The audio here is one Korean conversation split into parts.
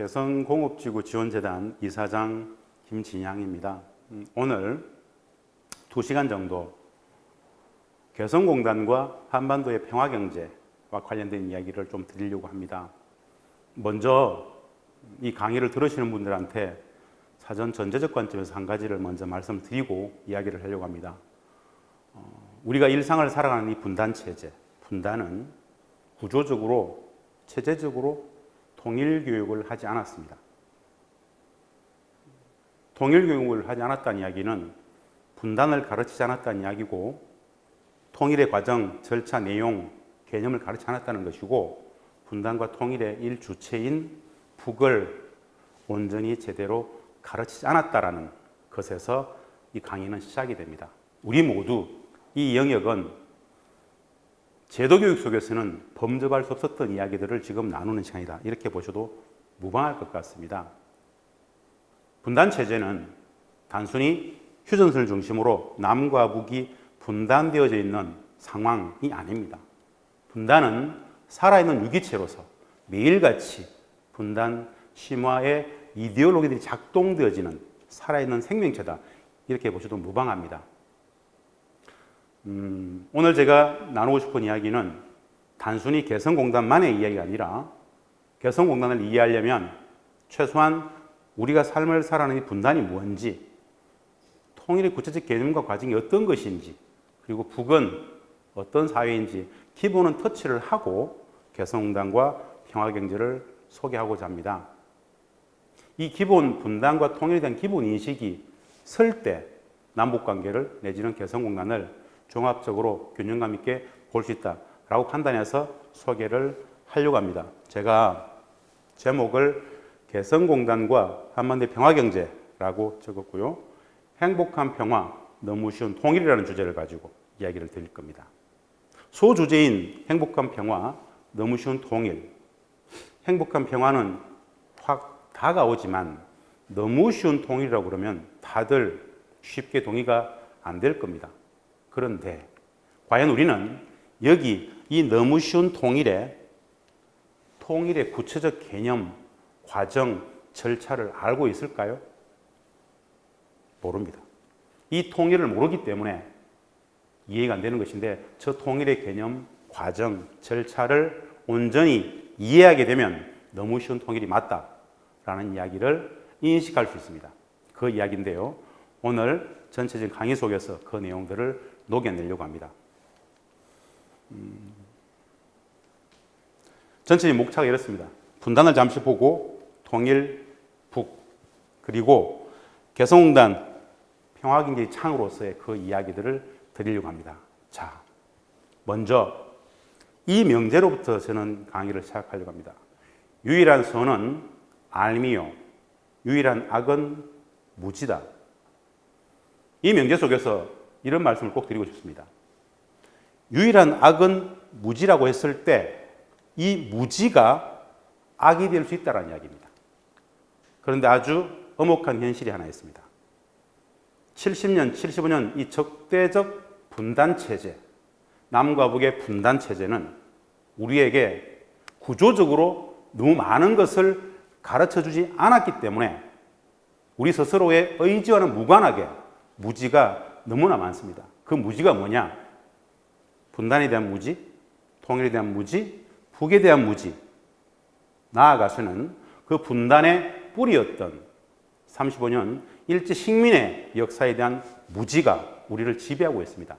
개성공업지구지원재단 이사장 김진양입니다. 오늘 2시간 정도 개성공단과 한반도의 평화경제와 관련된 이야기를 좀 드리려고 합니다. 먼저 이 강의를 들으시는 분들한테 사전 전제적 관점에서 한 가지를 먼저 말씀드리고 이야기를 하려고 합니다. 우리가 일상을 살아가는 이 분단체제, 분단은 구조적으로, 체제적으로 통일교육을 하지 않았습니다. 통일교육을 하지 않았다는 이야기는 분단을 가르치지 않았다는 이야기고, 통일의 과정, 절차, 내용, 개념을 가르치지 않았다는 것이고, 분단과 통일의 일주체인 북을 온전히 제대로 가르치지 않았다는 것에서 이 강의는 시작이 됩니다. 우리 모두 이 영역은 제도교육 속에서는 범접할 수 없었던 이야기들을 지금 나누는 시간이다, 이렇게 보셔도 무방할 것 같습니다. 분단체제는 단순히 휴전선을 중심으로 남과 북이 분단되어져 있는 상황이 아닙니다. 분단은 살아있는 유기체로서 매일같이 분단 심화의 이데올로기들이 작동되어지는 살아있는 생명체다, 이렇게 보셔도 무방합니다. 오늘 제가 나누고 싶은 이야기는 단순히 개성공단만의 이야기가 아니라, 개성공단을 이해하려면 최소한 우리가 삶을 살아가는 이 분단이 뭔지, 통일의 구체적 개념과 과정이 어떤 것인지, 그리고 북은 어떤 사회인지 기본은 터치를 하고 개성공단과 평화경제를 소개하고자 합니다. 이 기본 분단과 통일에 대한 기본 인식이 설 때 남북관계를 내지는 개성공단을 종합적으로 균형감 있게 볼 수 있다라고 판단해서 소개를 하려고 합니다. 제가 제목을 개성공단과 한반도의 평화경제라고 적었고요. 행복한 평화, 너무 쉬운 통일이라는 주제를 가지고 이야기를 드릴 겁니다. 소주제인 행복한 평화, 너무 쉬운 통일. 행복한 평화는 확 다가오지만 너무 쉬운 통일이라고 그러면 다들 쉽게 동의가 안 될 겁니다. 그런데 과연 우리는 여기 이 너무 쉬운 통일의 구체적 개념, 과정, 절차를 알고 있을까요? 모릅니다. 이 통일을 모르기 때문에 이해가 안 되는 것인데, 저 통일의 개념, 과정, 절차를 온전히 이해하게 되면 너무 쉬운 통일이 맞다라는 이야기를 인식할 수 있습니다. 그 이야기인데요. 오늘 전체적인 강의 속에서 그 내용들을 녹여내려고 합니다. 전체적인 목차가 이렇습니다. 분단을 잠시 보고 통일, 북, 그리고 개성공단 평화경제 창으로서의 그 이야기들을 드리려고 합니다. 자, 먼저 이 명제로부터 저는 강의를 시작하려고 합니다. 유일한 선은 알미요, 유일한 악은 무지다. 이 명제 속에서 이런 말씀을 꼭 드리고 싶습니다. 유일한 악은 무지라고 했을 때 이 무지가 악이 될 수 있다는 이야기입니다. 그런데 아주 엄혹한 현실이 하나 있습니다. 70년, 75년 이 적대적 분단체제, 남과 북의 분단체제는 우리에게 구조적으로 너무 많은 것을 가르쳐주지 않았기 때문에 우리 스스로의 의지와는 무관하게 무지가 너무나 많습니다. 그 무지가 뭐냐? 분단에 대한 무지, 통일에 대한 무지, 북에 대한 무지, 나아가서는 그 분단의 뿌리였던 35년 일제 식민의 역사에 대한 무지가 우리를 지배하고 있습니다.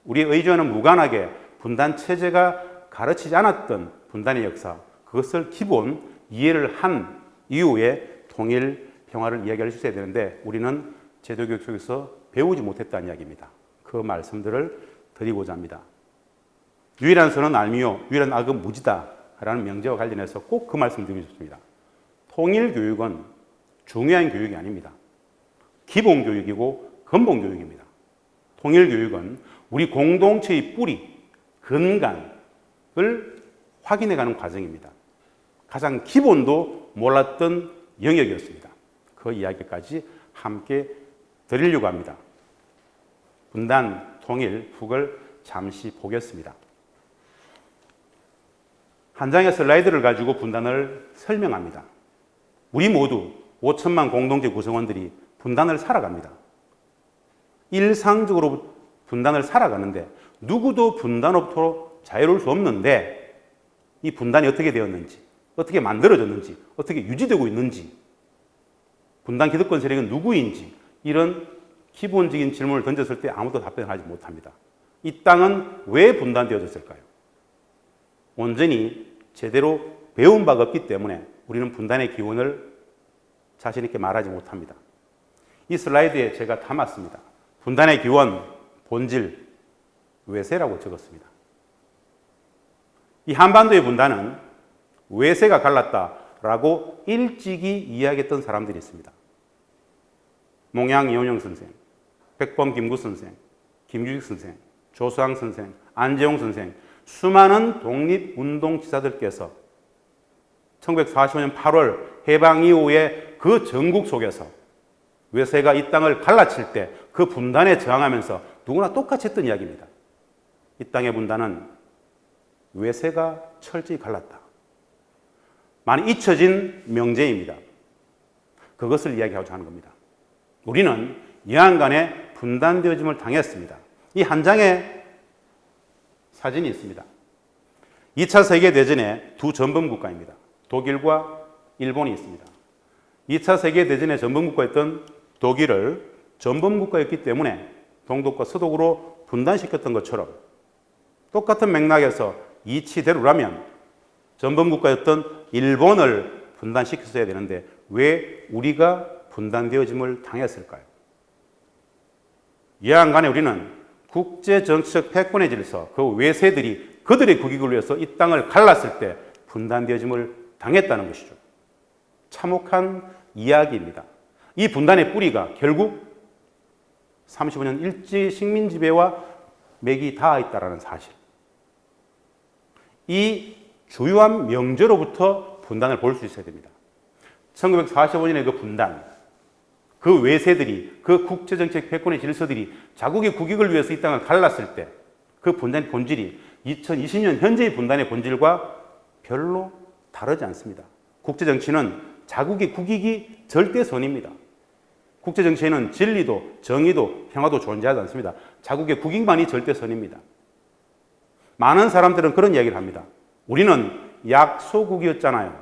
우리의 의지와는 무관하게 분단 체제가 가르치지 않았던 분단의 역사, 그것을 기본 이해를 한 이후에 통일, 평화를 이야기할 수 있어야 되는데 우리는 제도교육 속에서 배우지 못했다는 이야기입니다. 그 말씀들을 드리고자 합니다. 유일한 선은 알미요, 유일한 악은 무지다 라는 명제와 관련해서 꼭 그 말씀 드리고 싶습니다. 통일교육은 중요한 교육이 아닙니다. 기본교육이고 근본교육입니다. 통일교육은 우리 공동체의 뿌리, 근간을 확인해가는 과정입니다. 가장 기본도 몰랐던 영역이었습니다. 그 이야기까지 함께 드리려고 합니다. 분단, 통일, 북을 잠시 보겠습니다. 한 장의 슬라이드를 가지고 분단을 설명합니다. 우리 모두 5천만 공동체 구성원들이 분단을 살아갑니다. 일상적으로 분단을 살아가는데 누구도 분단으로부터 자유로울 수 없는데 이 분단이 어떻게 되었는지, 어떻게 만들어졌는지, 어떻게 유지되고 있는지, 분단 기득권 세력은 누구인지 이런 기본적인 질문을 던졌을 때 아무도 답변하지 못합니다. 이 땅은 왜 분단되어졌을까요? 온전히 제대로 배운 바가 없기 때문에 우리는 분단의 기원을 자신 있게 말하지 못합니다. 이 슬라이드에 제가 담았습니다. 분단의 기원, 본질, 외세라고 적었습니다. 이 한반도의 분단은 외세가 갈랐다라고 일찍이 이야기했던 사람들이 있습니다. 몽양 이원영 선생, 백범 김구 선생, 김규식 선생, 조수항 선생, 안재홍 선생, 수많은 독립운동지사들께서 1945년 8월 해방 이후에 그 전국 속에서 외세가 이 땅을 갈라칠 때 그 분단에 저항하면서 누구나 똑같이 했던 이야기입니다. 이 땅의 분단은 외세가 철저히 갈랐다. 많이 잊혀진 명제입니다. 그것을 이야기하고자 하는 겁니다. 우리는 여한간에 분단되어짐을 당했습니다. 이 한 장의 사진이 있습니다. 2차 세계대전의 두 전범국가입니다. 독일과 일본이 있습니다. 2차 세계대전의 전범국가였던 독일을 전범국가였기 때문에 동독과 서독으로 분단시켰던 것처럼 똑같은 맥락에서 이치대로라면 전범국가였던 일본을 분단시켰어야 되는데 왜 우리가 분단되어짐을 당했을까요? 여하간에 우리는 국제정치적 패권의 질서, 그 외세들이 그들의 국익을 위해서 이 땅을 갈랐을 때 분단되어짐을 당했다는 것이죠. 참혹한 이야기입니다. 이 분단의 뿌리가 결국 35년 일제 식민 지배와 맥이 닿아 있다는 사실. 이 주요한 명제로부터 분단을 볼 수 있어야 됩니다. 1945년의 그 분단, 그 외세들이, 그 국제정책 패권의 질서들이 자국의 국익을 위해서 이 땅을 갈랐을 때 그 분단의 본질이 2020년 현재의 분단의 본질과 별로 다르지 않습니다. 국제정치는 자국의 국익이 절대선입니다. 국제정치에는 진리도, 정의도, 평화도 존재하지 않습니다. 자국의 국익만이 절대선입니다. 많은 사람들은 그런 이야기를 합니다. 우리는 약소국이었잖아요.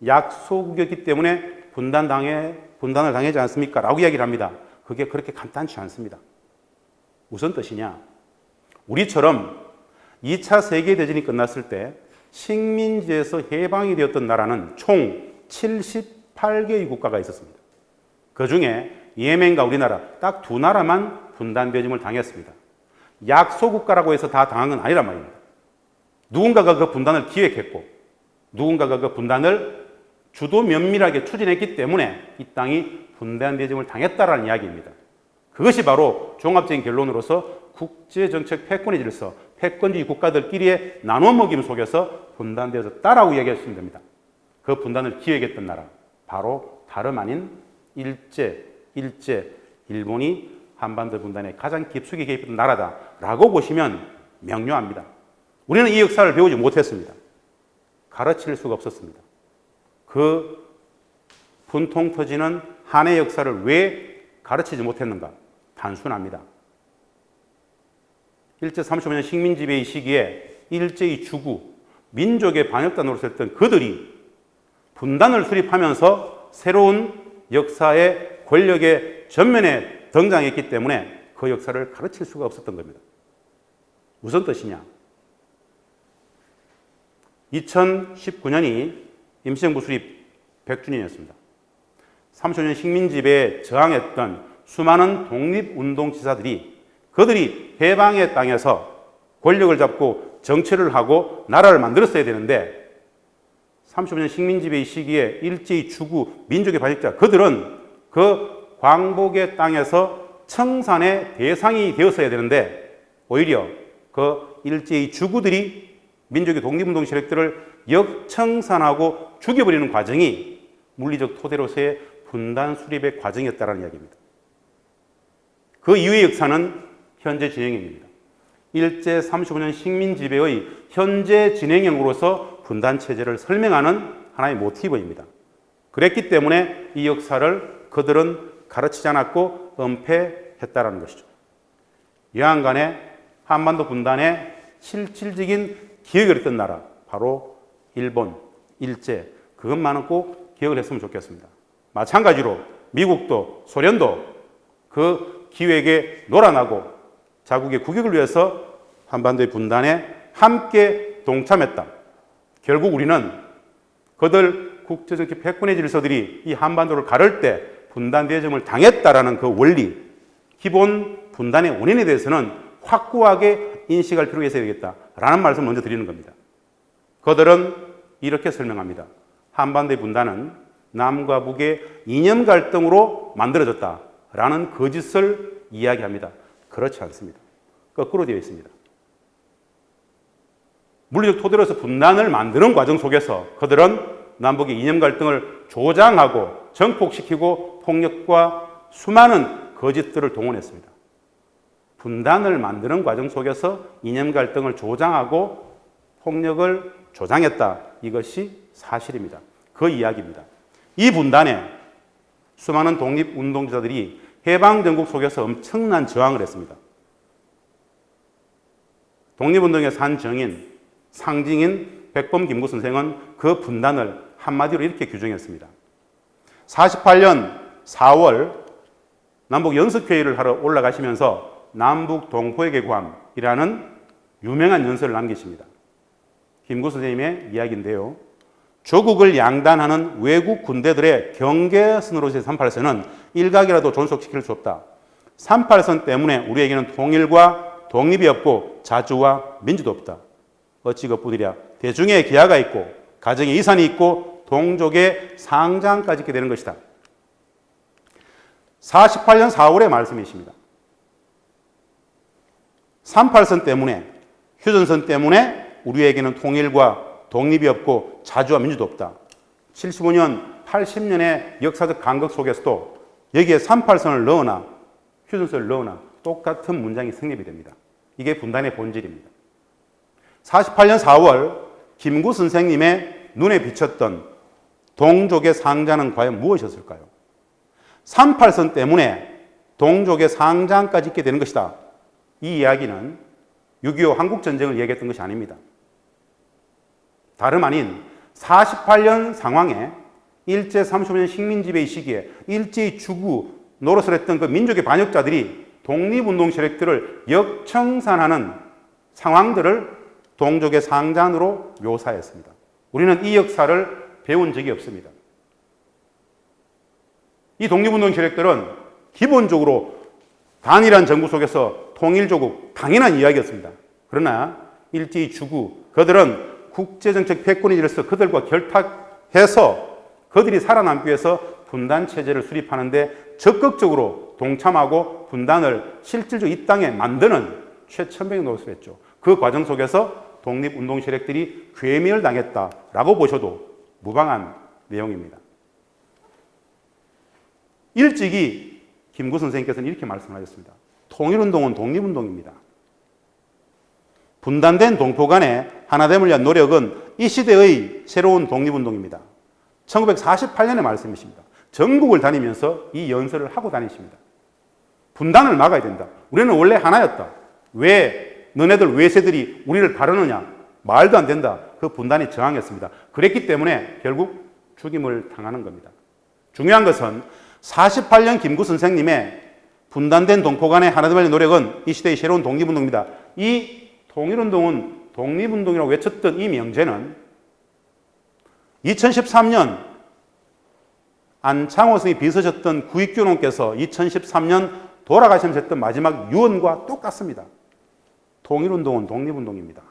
약소국이었기 때문에 분단을 당하지 않습니까? 라고 이야기를 합니다. 그게 그렇게 간단치 않습니다. 무슨 뜻이냐? 우리처럼 2차 세계대전이 끝났을 때 식민지에서 해방이 되었던 나라는 총 78개의 국가가 있었습니다. 그 중에 예멘과 우리나라 딱 두 나라만 분단되어짐을 당했습니다. 약소국가라고 해서 다 당한 건 아니란 말입니다. 누군가가 그 분단을 기획했고 누군가가 그 분단을 주도 면밀하게 추진했기 때문에 이 땅이 분단되어짐을 당했다라는 이야기입니다. 그것이 바로 종합적인 결론으로서 국제정책 패권의 질서, 패권주의 국가들끼리의 나눠먹임 속에서 분단되어졌다라고 이야기하시면 됩니다. 그 분단을 기획했던 나라, 바로 다름 아닌 일제, 일본이 한반도 분단에 가장 깊숙이 개입했던 나라다라고 보시면 명료합니다. 우리는 이 역사를 배우지 못했습니다. 가르칠 수가 없었습니다. 그 분통 터지는 한의 역사를 왜 가르치지 못했는가? 단순합니다. 일제 35년 식민지배의 시기에 일제의 주구, 민족의 반역단으로서 했던 그들이 분단을 수립하면서 새로운 역사의 권력의 전면에 등장했기 때문에 그 역사를 가르칠 수가 없었던 겁니다. 무슨 뜻이냐? 2019년이 임시정부 수립 100주년이었습니다. 35년 식민지배에 저항했던 수많은 독립운동지사들이 그들이 해방의 땅에서 권력을 잡고 정치를 하고 나라를 만들었어야 되는데 35년 식민지배의 시기에 일제의 주구, 민족의 반역자 그들은 그 광복의 땅에서 청산의 대상이 되었어야 되는데 오히려 그 일제의 주구들이 민족의 독립운동 세력들을 역청산하고 죽여버리는 과정이 물리적 토대로서의 분단 수립의 과정이었다는 이야기입니다. 그 이후의 역사는 현재 진행입니다. 일제 35년 식민지배의 현재 진행형으로서 분단체제를 설명하는 하나의 모티브입니다. 그랬기 때문에 이 역사를 그들은 가르치지 않았고 은폐했다라는 것이죠. 여하간에 한반도 분단의 실질적인 기억을 했던 나라, 바로 일본, 일제, 그것만은 꼭 기억을 했으면 좋겠습니다. 마찬가지로 미국도 소련도 그 기획에 놀아나고 자국의 국익을 위해서 한반도의 분단에 함께 동참했다. 결국 우리는 그들 국제정치 패권의 질서들이 이 한반도를 가를 때 분단 대점을 당했다라는 그 원리, 기본 분단의 원인에 대해서는 확고하게 인식할 필요가 있어야 되겠다라는 말씀을 먼저 드리는 겁니다. 그들은 이렇게 설명합니다. 한반도의 분단은 남과 북의 이념 갈등으로 만들어졌다라는 거짓을 이야기합니다. 그렇지 않습니다. 거꾸로 되어 있습니다. 물리적 토대로서 분단을 만드는 과정 속에서 그들은 남북의 이념 갈등을 조장하고 정폭시키고 폭력과 수많은 거짓들을 동원했습니다. 분단을 만드는 과정 속에서 이념 갈등을 조장하고 폭력을 조장했다. 이것이 사실입니다. 그 이야기입니다. 이 분단에 수많은 독립운동자들이 해방정국 속에서 엄청난 저항을 했습니다. 독립운동의 산정인, 상징인 백범 김구 선생은 그 분단을 한마디로 이렇게 규정했습니다. 48년 4월 남북 연습회의를 하러 올라가시면서 남북 동포의 계고함이라는 유명한 연설을 남기십니다. 김구 선생님의 이야기인데요. 조국을 양단하는 외국 군대들의 경계선으로서의 38선은 일각이라도 존속시킬 수 없다. 38선 때문에 우리에게는 통일과 독립이 없고 자주와 민주도 없다. 어찌 그뿐이랴. 대중의 기하가 있고 가정의 이산이 있고 동족의 상장까지 있게 되는 것이다. 48년 4월의 말씀이십니다. 38선 때문에, 휴전선 때문에 우리에게는 통일과 독립이 없고 자주와 민주도 없다. 75년, 80년의 역사적 간극 속에서도 여기에 38선을 넣으나 휴전선을 넣으나 똑같은 문장이 성립이 됩니다. 이게 분단의 본질입니다. 48년 4월 김구 선생님의 눈에 비쳤던 동족의 상장은 과연 무엇이었을까요? 38선 때문에 동족의 상장까지 있게 되는 것이다. 이 이야기는 6.25 한국전쟁을 얘기했던 것이 아닙니다. 다름 아닌 48년 상황에 일제 35년 식민지배의 시기에 일제의 주구 노릇을 했던 그 민족의 반역자들이 독립운동 세력들을 역청산하는 상황들을 동족의 상장으로 묘사했습니다. 우리는 이 역사를 배운 적이 없습니다. 이 독립운동 세력들은 기본적으로 단일한 정부 속에서 통일조국 당연한 이야기였습니다. 그러나 일제의 주구, 그들은 국제정책 패권이 질서 그들과 결탁해서 그들이 살아남기 위해서 분단체제를 수립하는데 적극적으로 동참하고 분단을 실질적으로 이 땅에 만드는 최첨병의 노릇을 했죠. 그 과정 속에서 독립운동 세력들이 괴멸 당했다라고 보셔도 무방한 내용입니다. 일찍이 김구 선생님께서는 이렇게 말씀하셨습니다. 통일운동은 독립운동입니다. 분단된 동포 간의 하나됨을 위한 노력은 이 시대의 새로운 독립운동입니다. 1948년의 말씀이십니다. 전국을 다니면서 이 연설을 하고 다니십니다. 분단을 막아야 된다. 우리는 원래 하나였다. 왜 너네들 외세들이 우리를 가르느냐? 말도 안 된다. 그 분단이 저항했습니다. 그랬기 때문에 결국 죽임을 당하는 겁니다. 중요한 것은 48년 김구 선생님의 분단된 동포 간의 하나됨을 위한 노력은 이 시대의 새로운 독립운동입니다. 이 통일운동은 독립운동이라고 외쳤던 이 명제는 2013년 안창호 선생이 비서셨던 구익교농께서 2013년 돌아가시면서 했던 마지막 유언과 똑같습니다. 통일운동은 독립운동입니다.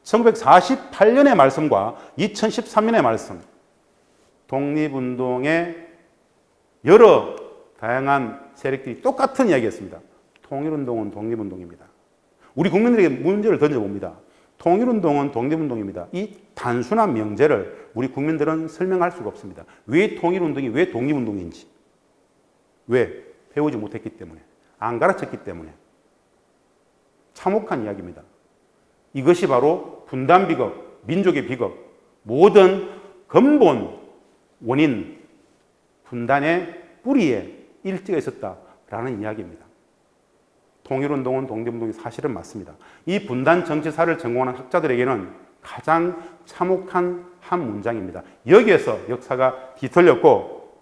1948년의 말씀과 2013년의 말씀, 독립운동의 여러 다양한 세력들이 똑같은 이야기였습니다. 통일운동은 독립운동입니다. 우리 국민들에게 문제를 던져봅니다. 통일운동은 독립운동입니다. 이 단순한 명제를 우리 국민들은 설명할 수가 없습니다. 왜 통일운동이 왜 독립운동인지. 왜? 배우지 못했기 때문에. 안 가르쳤기 때문에. 참혹한 이야기입니다. 이것이 바로 분단 비극, 민족의 비극, 모든 근본 원인, 분단의 뿌리에 일제가 있었다라는 이야기입니다. 통일운동은 독립운동이 사실은 맞습니다. 이 분단 정치사를 전공하는 학자들에게는 가장 참혹한 한 문장입니다. 여기에서 역사가 뒤틀렸고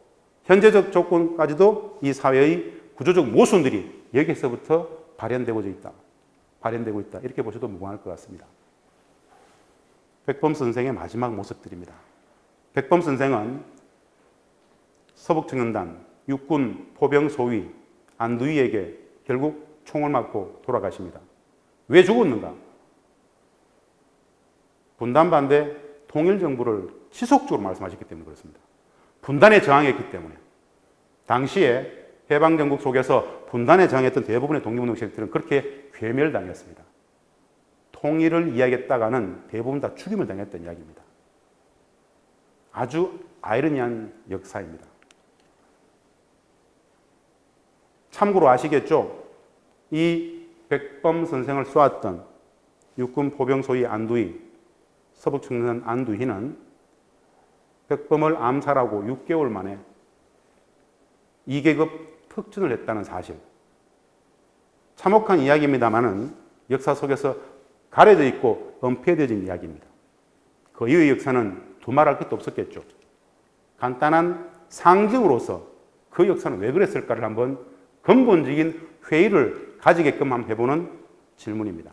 현재적 조건까지도 이 사회의 구조적 모순들이 여기서부터 발현되고 있다. 이렇게 보셔도 무방할 것 같습니다. 백범 선생의 마지막 모습들입니다. 백범 선생은 서북청년단 육군 포병 소위 안두희에게 결국 총을 맞고 돌아가십니다. 왜 죽었는가? 분단 반대 통일 정부를 지속적으로 말씀하셨기 때문에 그렇습니다. 분단에 저항했기 때문에. 당시에 해방정국 속에서 분단에 저항했던 대부분의 독립운동 세력들은 그렇게 괴멸당했습니다. 통일을 이야기했다가는 대부분 다 죽임을 당했던 이야기입니다. 아주 아이러니한 역사입니다. 참고로 아시겠죠? 이 백범 선생을 쏘았던 육군 포병 소위 안두희, 서북청년 안두희는 백범을 암살하고 6개월 만에 2계급 특전을 했다는 사실. 참혹한 이야기입니다만은 역사 속에서 가려져 있고 은폐되어진 이야기입니다. 그 이후의 역사는 두말할 것도 없었겠죠. 간단한 상징으로서 그 역사는 왜 그랬을까를 한번 근본적인 회의를 가지게끔 한번 해보는 질문입니다.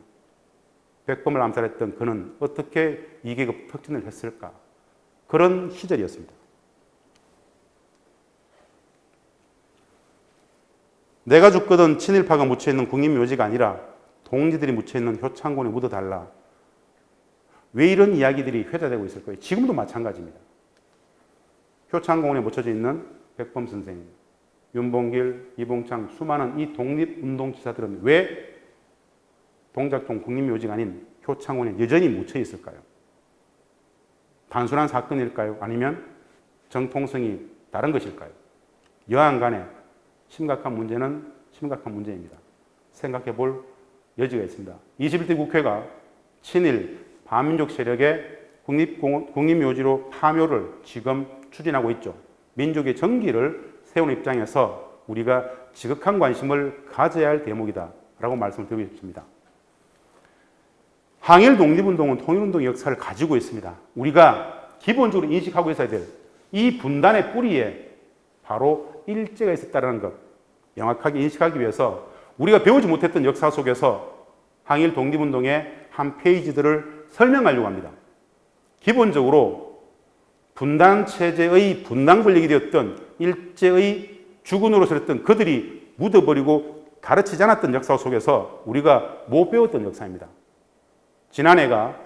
백범을 암살했던 그는 어떻게 2계급 특전을 했을까? 그런 시절이었습니다. 내가 죽거든 친일파가 묻혀있는 국립묘지가 아니라 동지들이 묻혀있는 효창군에 묻어달라. 왜 이런 이야기들이 회자되고 있을 거예요? 지금도 마찬가지입니다. 효창공원에 묻혀져 있는 백범 선생, 윤봉길, 이봉창, 수많은 이 독립운동 기사들은 왜 동작동 국립묘지가 아닌 효창원에 여전히 묻혀 있을까요? 단순한 사건일까요? 아니면 정통성이 다른 것일까요? 여하간 간에 심각한 문제는 심각한 문제입니다. 생각해 볼 여지가 있습니다. 21대 국회가 친일 반민족 세력의 국립묘지로 파묘를 지금 추진하고 있죠. 민족의 정기를 세우는 입장에서 우리가 지극한 관심을 가져야 할 대목이다라고 말씀을 드리고 싶습니다. 항일 독립운동은 통일운동의 역사를 가지고 있습니다. 우리가 기본적으로 인식하고 있어야 될 이 분단의 뿌리에 바로 일제가 있었다는 것, 명확하게 인식하기 위해서 우리가 배우지 못했던 역사 속에서 항일 독립운동의 한 페이지들을 설명하려고 합니다. 기본적으로 분단 체제의 분단 권력이 되었던 일제의 주군으로 서렸던 그들이 묻어버리고 가르치지 않았던 역사 속에서 우리가 못 배웠던 역사입니다. 지난해가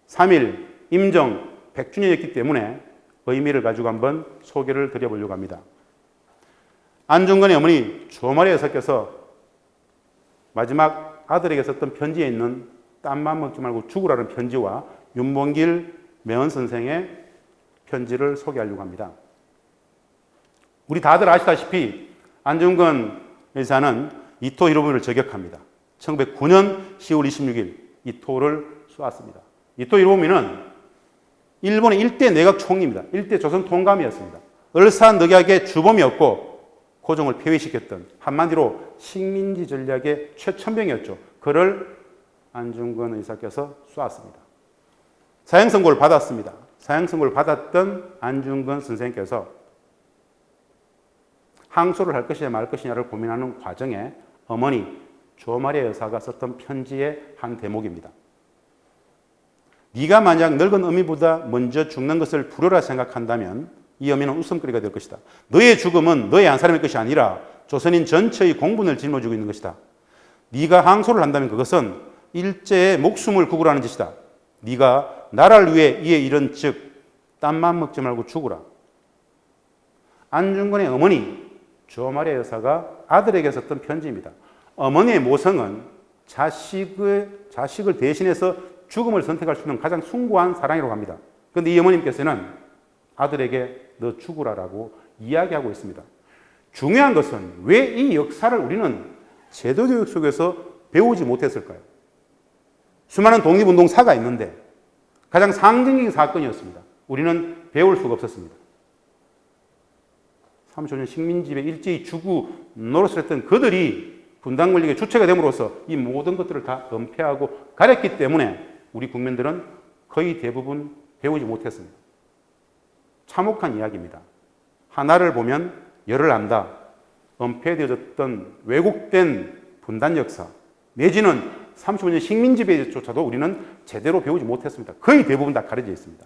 3.1 임정 100주년이었기 때문에 의미를 가지고 한번 소개를 드려보려고 합니다. 안중근의 어머니 조마리 여사께서 마지막 아들에게 썼던 편지에 있는 땀만 먹지 말고 죽으라는 편지와 윤봉길 매원 선생의 편지를 소개하려고 합니다. 우리 다들 아시다시피 안중근 의사는 이토 히로부미를 저격합니다. 1909년 10월 26일 이토를 쏘았습니다. 이토 히로부미는 일본의 일대 내각 총리입니다. 일대 조선 통감이었습니다. 을사늑약의 주범이었고 고종을 폐위시켰던 한마디로 식민지 전략의 최천병이었죠. 그를 안중근 의사께서 쏘았습니다. 사형선고를 받았습니다. 사형선고를 받았던 안중근 선생께서 항소를 할 것이냐 말 것이냐를 고민하는 과정에 어머니 조마리 여사가 썼던 편지의 한 대목입니다. 네가 만약 늙은 어미보다 먼저 죽는 것을 불효라 생각한다면 이 어미는 웃음거리가 될 것이다. 너의 죽음은 너의 한 사람의 것이 아니라 조선인 전체의 공분을 짊어지고 있는 것이다. 네가 항소를 한다면 그것은 일제의 목숨을 구구라는 짓이다. 네가 나라를 위해 이에 이른 즉 땀만 먹지 말고 죽으라. 안중근의 어머니 조마리 여사가 아들에게 썼던 편지입니다. 어머니의 모성은 자식을 대신해서 죽음을 선택할 수 있는 가장 숭고한 사랑이라고 합니다. 그런데 이 어머님께서는 아들에게 너 죽으라라고 이야기하고 있습니다. 중요한 것은 왜 이 역사를 우리는 제도교육 속에서 배우지 못했을까요? 수많은 독립운동사가 있는데 가장 상징적인 사건이었습니다. 우리는 배울 수가 없었습니다. 35년 식민지배 일제히 주구 노릇을 했던 그들이 분단 권력의 주체가 됨으로써 이 모든 것들을 다 은폐하고 가렸기 때문에 우리 국민들은 거의 대부분 배우지 못했습니다. 참혹한 이야기입니다. 하나를 보면 열을 안다. 은폐되어졌던 왜곡된 분단 역사 내지는 35년 식민지배조차도 우리는 제대로 배우지 못했습니다. 거의 대부분 다 가려져 있습니다.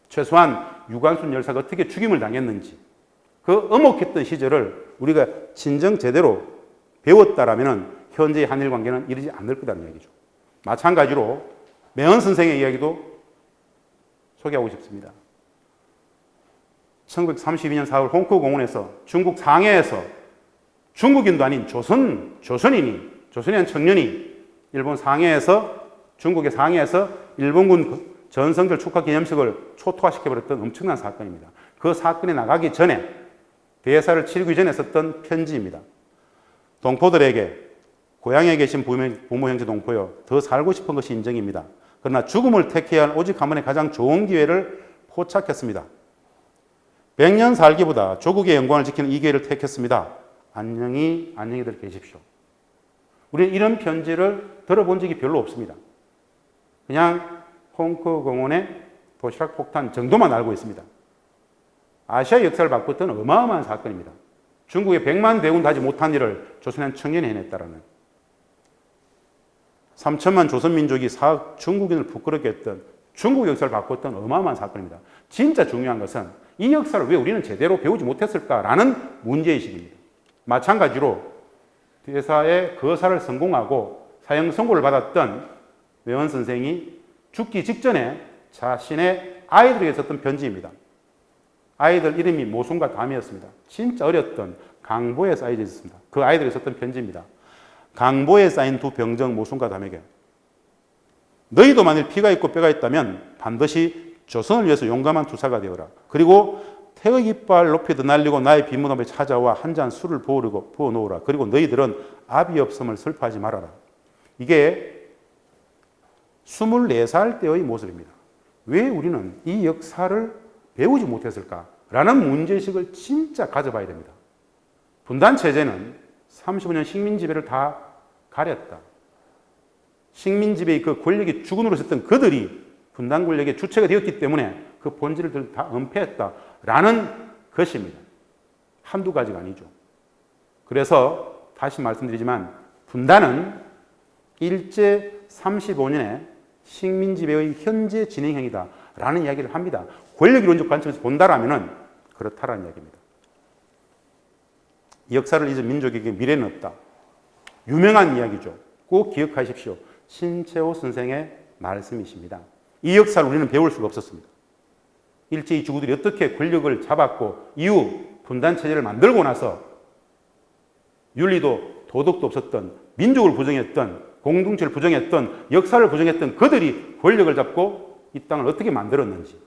최소한 유관순 열사가 어떻게 죽임을 당했는지 그 엄혹했던 시절을 우리가 진정 제대로 배웠다라면 현재의 한일 관계는 이르지 않을 거라는 얘기죠. 마찬가지로 매헌 선생의 이야기도 소개하고 싶습니다. 1932년 4월 홍콩 공원에서 중국 상해에서 중국인도 아닌 조선인이 한 청년이 일본 상해에서 중국의 상해에서 일본군 전성절 축하 기념식을 초토화시켜버렸던 엄청난 사건입니다. 그 사건에 나가기 전에 대사를 치르기 전에 썼던 편지입니다. 동포들에게 고향에 계신 부모 형제 동포여 더 살고 싶은 것이 인정입니다. 그러나 죽음을 택해야 할 오직 한 번의 가장 좋은 기회를 포착했습니다. 100년 살기보다 조국의 영광을 지키는 이 기회를 택했습니다. 안녕히들 계십시오. 우리는 이런 편지를 들어본 적이 별로 없습니다. 그냥 홍콩 공원의 도시락 폭탄 정도만 알고 있습니다. 아시아 역사를 바꿨던 어마어마한 사건입니다. 중국의 100만 대군 하지 못한 일을 조선의 한 청년이 해냈다라는 3천만 조선민족이 사학 중국인을 부끄럽게 했던 중국 역사를 바꿨던 어마어마한 사건입니다. 진짜 중요한 것은 이 역사를 왜 우리는 제대로 배우지 못했을까라는 문제의식입니다. 마찬가지로 대사의 거사를 성공하고 사형 선고를 받았던 매헌 선생이 죽기 직전에 자신의 아이들에게 썼던 편지입니다. 아이들 이름이 모순과 담이었습니다. 진짜 어렸던 강보에 쌓여져 있습니다. 그 아이들에게 썼던 편지입니다. 강보에 쌓인 두 병정 모순과 담에게 너희도 만일 피가 있고 뼈가 있다면 반드시 조선을 위해서 용감한 투사가 되어라. 그리고 태의 깃발 높이 드날리고 나의 빈문 앞에 찾아와 한 잔 술을 부어 놓으라. 그리고 너희들은 압이 없음을 슬퍼하지 말아라. 이게 24살 때의 모습입니다. 왜 우리는 이 역사를 배우지 못했을까라는 문제의식을 진짜 가져봐야 됩니다. 분단체제는 35년 식민지배를 다 가렸다. 식민지배의 그 권력이 주군으로 있었던 그들이 분단 권력의 주체가 되었기 때문에 그 본질을 다 은폐했다라는 것입니다. 한두 가지가 아니죠. 그래서 다시 말씀드리지만 분단은 일제 35년의 식민지배의 현재 진행형이다라는 이야기를 합니다. 권력이론적 관점에서 본다라면 그렇다라는 이야기입니다. 이 역사를 잊은 민족에게 미래는 없다. 유명한 이야기죠. 꼭 기억하십시오. 신채호 선생의 말씀이십니다. 이 역사를 우리는 배울 수가 없었습니다. 일제히 주구들이 어떻게 권력을 잡았고 이후 분단체제를 만들고 나서 윤리도 도덕도 없었던 민족을 부정했던 공동체를 부정했던 역사를 부정했던 그들이 권력을 잡고 이 땅을 어떻게 만들었는지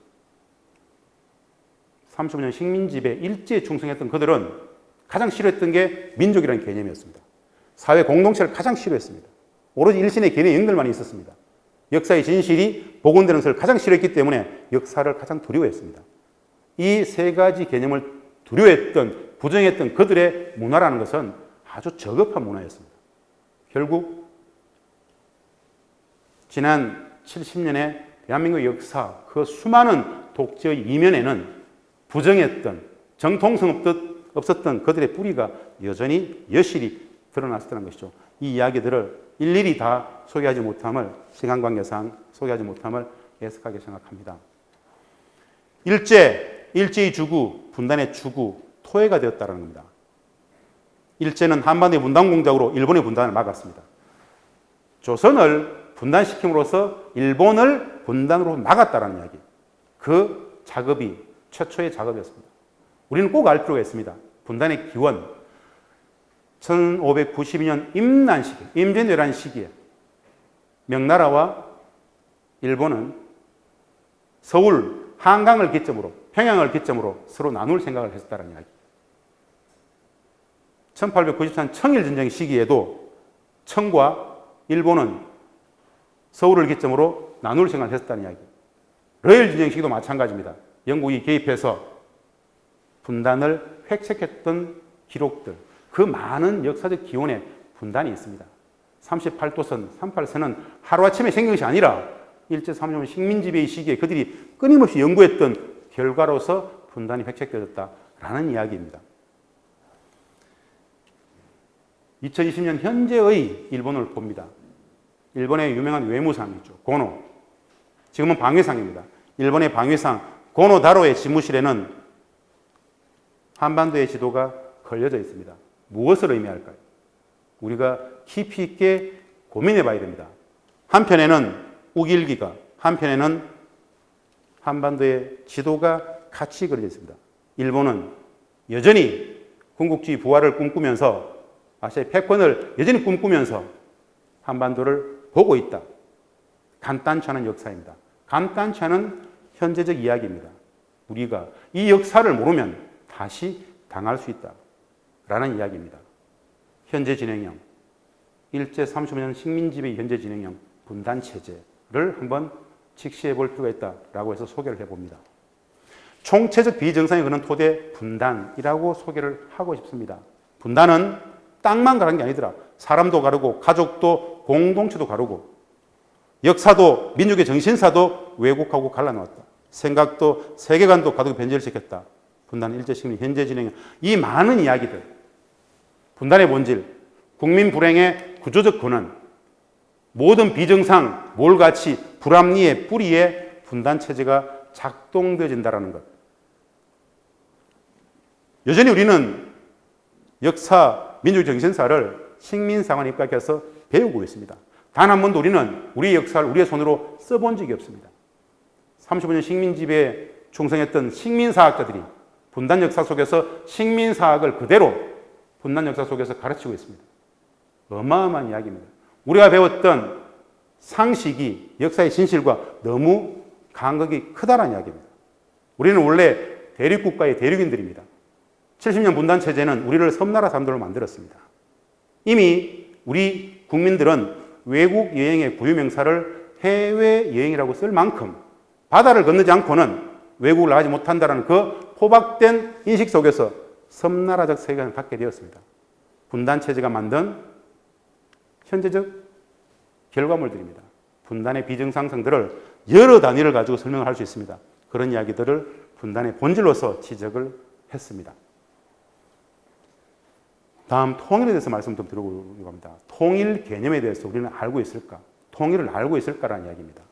35년 식민지배 일제에 충성했던 그들은 가장 싫어했던 게 민족이라는 개념이었습니다. 사회 공동체를 가장 싫어했습니다. 오로지 일신의 개념 영들만 있었습니다. 역사의 진실이 복원되는 것을 가장 싫어했기 때문에 역사를 가장 두려워했습니다. 이 세 가지 개념을 두려워했던, 부정했던 그들의 문화라는 것은 아주 저급한 문화였습니다. 결국 지난 70년의 대한민국의 역사, 그 수많은 독재의 이면에는 부정했던, 정통성 없었던 그들의 뿌리가 여전히 여실히 드러났었다는 것이죠. 이 이야기들을 일일이 다 소개하지 못함을, 시간관계상 소개하지 못함을 애석하게 생각합니다. 일제의 주구, 분단의 주구, 토해가 되었다는 겁니다. 일제는 한반도의 분단 공작으로 일본의 분단을 막았습니다. 조선을 분단시킴으로써 일본을 분단으로 막았다는 이야기. 그 작업이 최초의 작업이었습니다. 우리는 꼭 알 필요가 있습니다. 분단의 기원. 1592년 임난 시기, 임진왜란 시기에 명나라와 일본은 서울, 한강을 기점으로, 평양을 기점으로 서로 나눌 생각을 했다는 이야기. 1894년 청일전쟁 시기에도 청과 일본은 서울을 기점으로 나눌 생각을 했었다는 이야기. 러일 진영 시기도 마찬가지입니다. 영국이 개입해서 분단을 획책했던 기록들, 그 많은 역사적 기원에 분단이 있습니다. 38도선, 38선은 하루아침에 생긴 것이 아니라 일제상하민 식민지배의 시기에 그들이 끊임없이 연구했던 결과로서 분단이 획책되었다라는 이야기입니다. 2020년 현재의 일본을 봅니다. 일본의 유명한 외무상이죠. 고노. 지금은 방위상입니다. 일본의 방위상 고노다로의 집무실에는 한반도의 지도가 걸려져 있습니다. 무엇을 의미할까요? 우리가 깊이 있게 고민해 봐야 됩니다. 한편에는 우길기가, 한편에는 한반도의 지도가 같이 그려져 있습니다. 일본은 여전히 군국주의 부활을 꿈꾸면서 아시아의 패권을 여전히 꿈꾸면서 한반도를 보고 있다. 간단치 않은 역사입니다. 간단치 않은 현재적 이야기입니다. 우리가 이 역사를 모르면 다시 당할 수 있다. 라는 이야기입니다. 현재 진행형, 일제 35년 식민지배의 현재 진행형 분단체제를 한번 직시해 볼 필요가 있다라고 해서 소개를 해봅니다. 총체적 비정상에 그는 토대 분단이라고 소개를 하고 싶습니다. 분단은 땅만 가는 게 아니더라. 사람도 가르고 가족도 공동체도 가르고 역사도 민족의 정신사도 왜곡하고 갈라놓았다. 생각도 세계관도 가득 변질을 시켰다. 분단은 일제 식민 현재 진행 이 많은 이야기들 분단의 본질, 국민 불행의 구조적 근원, 모든 비정상, 몰가치, 불합리의 뿌리에 분단체제가 작동되어진다는 것. 여전히 우리는 역사, 민족 정신사를 식민사관에 입각해서 배우고 있습니다. 단 한 번도 우리는 우리의 역사를 우리의 손으로 써본 적이 없습니다. 35년 식민지배에 충성했던 식민사학자들이 분단 역사 속에서 식민사학을 그대로 분단 역사 속에서 가르치고 있습니다. 어마어마한 이야기입니다. 우리가 배웠던 상식이 역사의 진실과 너무 간극이 크다는 이야기입니다. 우리는 원래 대륙국가의 대륙인들입니다. 70년 분단체제는 우리를 섬나라 사람들로 만들었습니다. 이미 우리 국민들은 외국 여행의 고유명사를 해외여행이라고 쓸 만큼 바다를 건너지 않고는 외국을 나가지 못한다는 그 포박된 인식 속에서 섬나라적 세계관을 갖게 되었습니다. 분단체제가 만든 현재적 결과물들입니다. 분단의 비정상성들을 여러 단위를 가지고 설명을 할 수 있습니다. 그런 이야기들을 분단의 본질로서 지적을 했습니다. 다음 통일에 대해서 말씀 좀 드려보려고 합니다. 통일 개념에 대해서 우리는 알고 있을까? 통일을 알고 있을까라는 이야기입니다.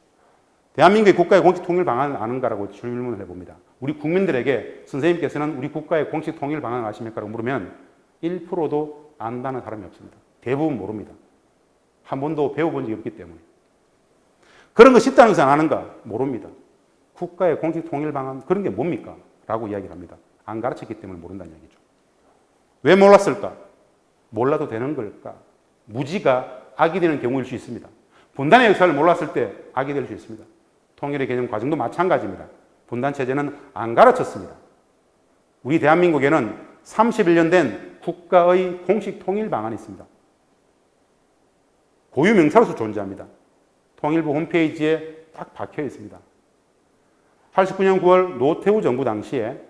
대한민국의 국가의 공식 통일 방안을 아는가라고 질문을 해봅니다. 우리 국민들에게 선생님께서는 우리 국가의 공식 통일 방안을 아십니까? 라고 물으면 1%도 안다는 사람이 없습니다. 대부분 모릅니다. 한 번도 배워본 적이 없기 때문에. 그런 거 쉽다는 것은 아는가? 모릅니다. 국가의 공식 통일 방안, 그런 게 뭡니까? 라고 이야기를 합니다. 안 가르쳤기 때문에 모른다는 얘기죠. 왜 몰랐을까? 몰라도 되는 걸까? 무지가 악이 되는 경우일 수 있습니다. 분단의 역사를 몰랐을 때 악이 될 수 있습니다. 통일의 개념 과정도 마찬가지입니다. 분단체제는 안 가르쳤습니다. 우리 대한민국에는 31년 된 국가의 공식 통일 방안이 있습니다. 고유 명사로서 존재합니다. 통일부 홈페이지에 딱 박혀 있습니다. 89년 9월 노태우 정부 당시에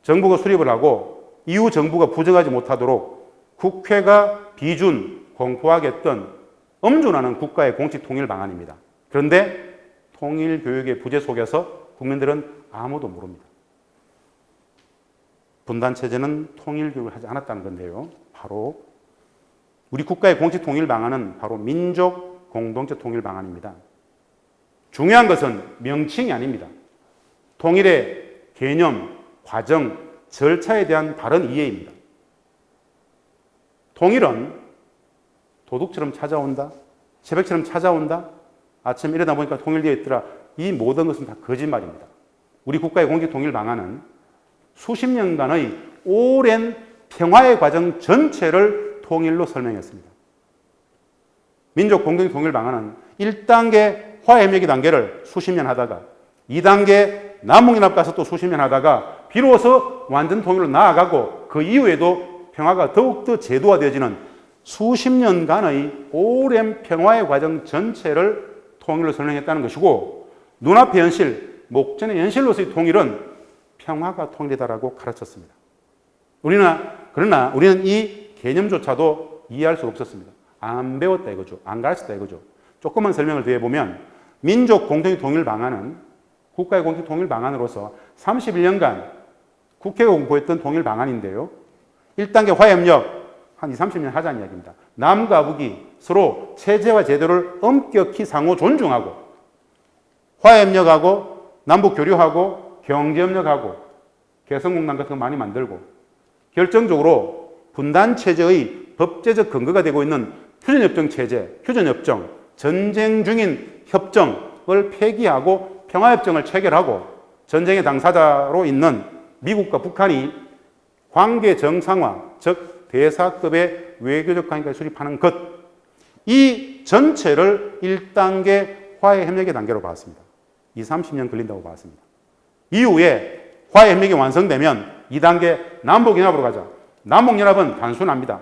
정부가 수립을 하고 이후 정부가 부정하지 못하도록 국회가 비준, 공포하겠던 엄존하는 국가의 공식 통일 방안입니다. 그런데 통일 교육의 부재 속에서 국민들은 아무도 모릅니다. 분단 체제는 통일 교육을 하지 않았다는 건데요. 바로 우리 국가의 공식 통일 방안은 바로 민족 공동체 통일 방안입니다. 중요한 것은 명칭이 아닙니다. 통일의 개념, 과정, 절차에 대한 바른 이해입니다. 통일은 도둑처럼 찾아온다, 새벽처럼 찾아온다, 아침에 일어나 보니까 통일되어 있더라. 이 모든 것은 다 거짓말입니다. 우리 국가의 공식 통일 방안은 수십 년간의 오랜 평화의 과정 전체를 통일로 설명했습니다. 민족 공동체 통일 방안은 1단계 화해협력의 단계를 수십 년 하다가 2단계 남북연합 가서 또 수십 년 하다가 비로소 완전 통일로 나아가고 그 이후에도 평화가 더욱더 제도화되어지는 수십 년간의 오랜 평화의 과정 전체를 통일로 설명했다는 것이고 눈앞의 현실, 목전의 현실로서의 통일은 평화가 통일이다라고 가르쳤습니다. 그러나 우리는 이 개념조차도 이해할 수 없었습니다. 안 배웠다 이거죠. 안 가르쳤다 이거죠. 조금만 설명을 더 해보면 민족 공동의 통일 방안은 국가의 공동 통일 방안으로서 31년간 국회가 공포했던 통일 방안인데요. 1단계 화해협력 한 20, 30년 하자는 이야기입니다. 남과 북이 서로 체제와 제도를 엄격히 상호 존중하고 화해협력하고 남북 교류하고 경제협력하고 개성공단 같은 거 많이 만들고 결정적으로 분단체제의 법제적 근거가 되고 있는 휴전협정 체제, 휴전협정, 전쟁 중인 협정을 폐기하고 평화협정을 체결하고 전쟁의 당사자로 있는 미국과 북한이 관계 정상화, 즉 대사급의 외교적 관계를 수립하는 것, 이 전체를 1단계 화해협력의 단계로 봤습니다. 20, 30년 걸린다고 봤습니다. 이후에 화해협력이 완성되면 2단계 남북연합으로 가자. 남북연합은 단순합니다.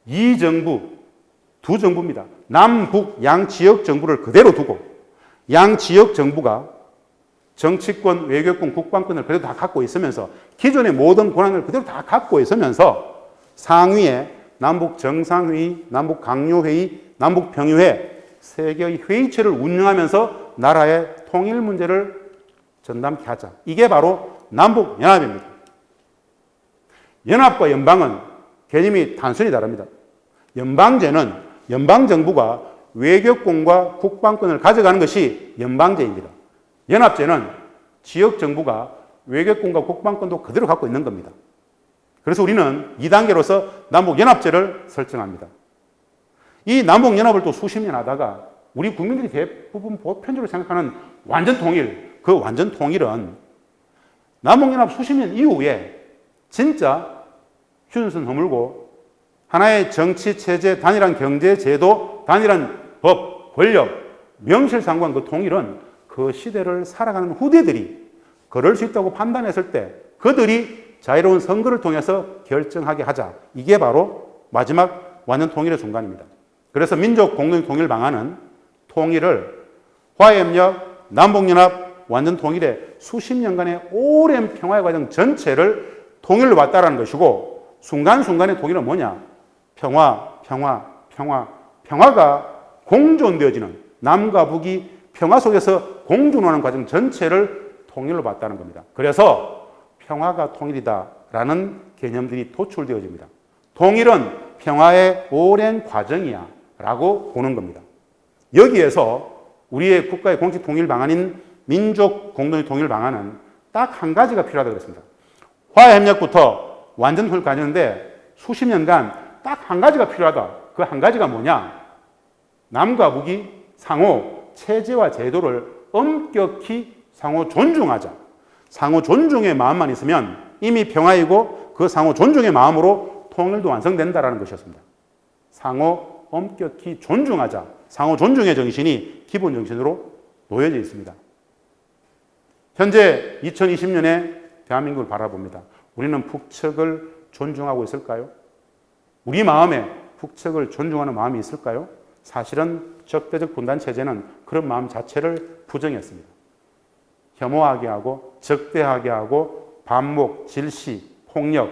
이 정부, 두 정부입니다. 남북 양 지역 정부를 그대로 두고 양 지역 정부가 정치권, 외교권, 국방권을 그대로 다 갖고 있으면서 기존의 모든 권한을 그대로 다 갖고 있으면서 상위에 남북 정상회의, 남북 강요회의, 남북 평의회 세 개의 회의체를 운영하면서 나라의 통일 문제를 전담케 하자. 이게 바로 남북 연합입니다. 연합과 연방은 개념이 단순히 다릅니다. 연방제는 연방정부가 외교권과 국방권을 가져가는 것이 연방제입니다. 연합제는 지역정부가 외교권과 국방권도 그대로 갖고 있는 겁니다. 그래서 우리는 2단계로서 남북연합제를 설정합니다. 이 남북연합을 또 수십 년 하다가 우리 국민들이 대부분 보편적으로 생각하는 완전 통일, 그 완전 통일은 남북연합 수십 년 이후에 진짜 휴전선 허물고 하나의 정치, 체제, 단일한 경제, 제도, 단일한 법, 권력, 명실상부한 그 통일은 그 시대를 살아가는 후대들이 그럴 수 있다고 판단했을 때 그들이 자유로운 선거를 통해서 결정하게 하자. 이게 바로 마지막 완전 통일의 순간입니다. 그래서 민족 공동 통일 방안은 통일을 화해협력, 남북연합, 완전 통일의 수십 년간의 오랜 평화의 과정 전체를 통일로 봤다라는 것이고 순간순간의 통일은 뭐냐? 평화가 공존되어지는 남과 북이 평화 속에서 공존하는 과정 전체를 통일로 봤다는 겁니다. 그래서 평화가 통일이다라는 개념들이 도출되어집니다. 통일은 평화의 오랜 과정이야 라고 보는 겁니다. 여기에서 우리의 국가의 공식 통일 방안인 민족 공동의 통일 방안은 딱 한 가지가 필요하다고 그랬습니다. 화해협력부터 완전 통일 가졌는데 수십 년간 딱 한 가지가 필요하다. 그 한 가지가 뭐냐? 남과 북이 상호 체제와 제도를 엄격히 상호 존중하자. 상호 존중의 마음만 있으면 이미 평화이고 그 상호 존중의 마음으로 통일도 완성된다라는 것이었습니다. 상호 엄격히 존중하자. 상호 존중의 정신이 기본 정신으로 놓여져 있습니다. 현재 2020년에 대한민국을 바라봅니다. 우리는 북측을 존중하고 있을까요? 우리 마음에 북측을 존중하는 마음이 있을까요? 사실은 적대적 분단 체제는 그런 마음 자체를 부정했습니다. 혐오하게 하고 적대하게 하고 반목, 질시, 폭력,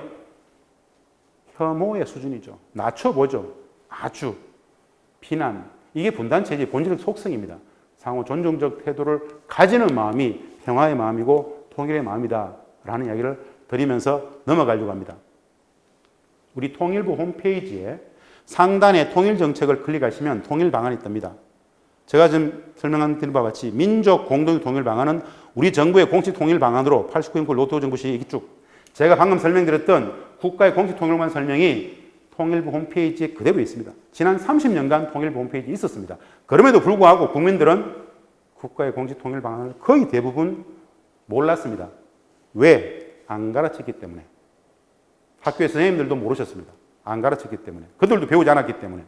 혐오의 수준이죠. 낮춰보죠. 아주 비난. 이게 분단 체제의 본질적 속성입니다. 상호 존중적 태도를 가지는 마음이 평화의 마음이고 통일의 마음이다라는 이야기를 드리면서 넘어가려고 합니다. 우리 통일부 홈페이지에 상단에 통일 정책을 클릭하시면 통일 방안이 뜹니다. 제가 지금 설명드린 바와 같이 민족 공동 통일 방안은 우리 정부의 공식 통일 방안으로 89인구 노태우 정부 시기 쭉 제가 방금 설명드렸던 국가의 공식 통일 방안 설명이 통일부 홈페이지에 그대로 있습니다. 지난 30년간 통일부 홈페이지에 있었습니다. 그럼에도 불구하고 국민들은 국가의 공식 통일 방안을 거의 대부분 몰랐습니다. 왜? 안 가르쳤기 때문에. 학교의 선생님들도 모르셨습니다. 안 가르쳤기 때문에. 그들도 배우지 않았기 때문에.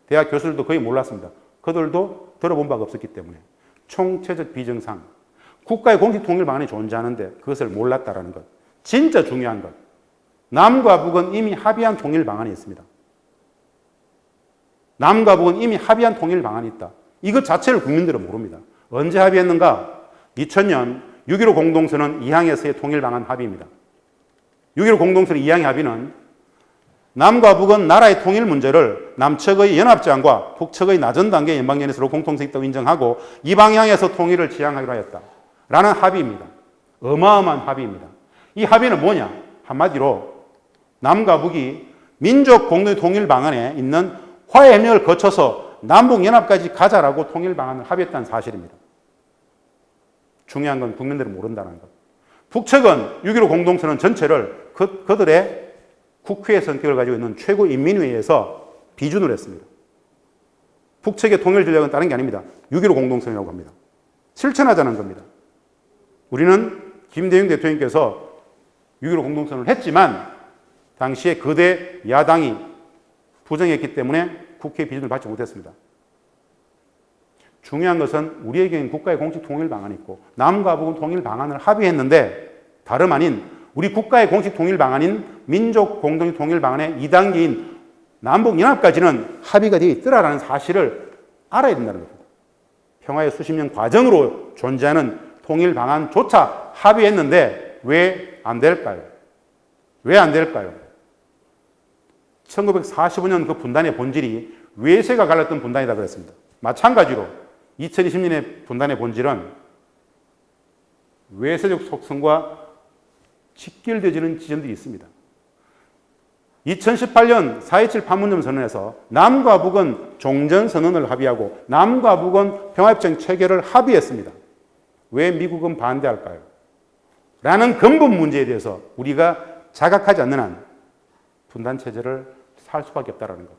대학 교수들도 거의 몰랐습니다. 그들도 들어본 바가 없었기 때문에. 총체적 비정상. 국가의 공식 통일 방안이 존재하는데 그것을 몰랐다라는 것. 진짜 중요한 것. 남과 북은 이미 합의한 통일 방안이 있습니다. 남과 북은 이미 합의한 통일 방안이 있다. 이것 자체를 국민들은 모릅니다. 언제 합의했는가? 2000년 6.15 공동선언 2항에서의 통일 방안 합의입니다. 6.15 공동선언 2항의 합의는 남과 북은 나라의 통일 문제를 남측의 연합제안과 북측의 낮은 단계 연방연에서로 공통성 있다고 인정하고 이 방향에서 통일을 지향하기로 하였다. 라는 합의입니다. 어마어마한 합의입니다. 이 합의는 뭐냐? 한마디로 남과 북이 민족 공동 통일 방안에 있는 화해협력을 거쳐서 남북연합까지 가자라고 통일 방안을 합의했다는 사실입니다. 중요한 건 국민들은 모른다는 것. 북측은 6.15 공동선언 전체를 그들의 국회의 성격을 가지고 있는 최고인민회의에서 비준을 했습니다. 북측의 통일 전략은 다른 게 아닙니다. 6.15 공동선언이라고 합니다. 실천하자는 겁니다. 우리는 김대중 대통령께서 6.15 공동선언을 했지만 당시에 거대 야당이 부정했기 때문에 국회 비준을 받지 못했습니다. 중요한 것은 우리에게는 국가의 공식 통일 방안이 있고 남과 북은 통일 방안을 합의했는데 다름 아닌 우리 국가의 공식 통일 방안인 민족 공동 통일 방안의 2단계인 남북연합까지는 합의가 되어 있더라라는 사실을 알아야 된다는 겁니다. 평화의 수십 년 과정으로 존재하는 통일 방안조차 합의했는데 왜 안 될까요? 왜 안 될까요? 1945년 그 분단의 본질이 외세가 갈랐던 분단이다 그랬습니다. 마찬가지로 2020년의 분단의 본질은 외세적 속성과 직결되어지는 지점들이 있습니다. 2018년 4.27 판문점 선언에서 남과 북은 종전선언을 합의하고 남과 북은 평화협정 체결을 합의했습니다. 왜 미국은 반대할까요? 라는 근본 문제에 대해서 우리가 자각하지 않는 한 분단체제를 살 수밖에 없다는 것.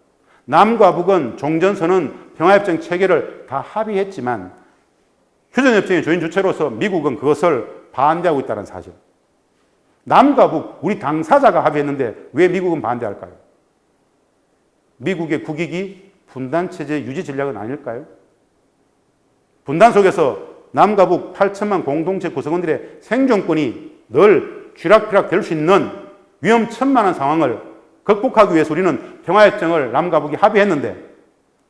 남과 북은 종전선언, 평화협정 체결을 다 합의했지만 휴전협정의 조인 주체로서 미국은 그것을 반대하고 있다는 사실. 남과 북, 우리 당사자가 합의했는데 왜 미국은 반대할까요? 미국의 국익이 분단체제 유지 전략은 아닐까요? 분단 속에서 남과 북 8천만 공동체 구성원들의 생존권이 늘 쥐락펴락 될 수 있는 위험천만한 상황을 극복하기 위해서 우리는 평화협정을 남과 북이 합의했는데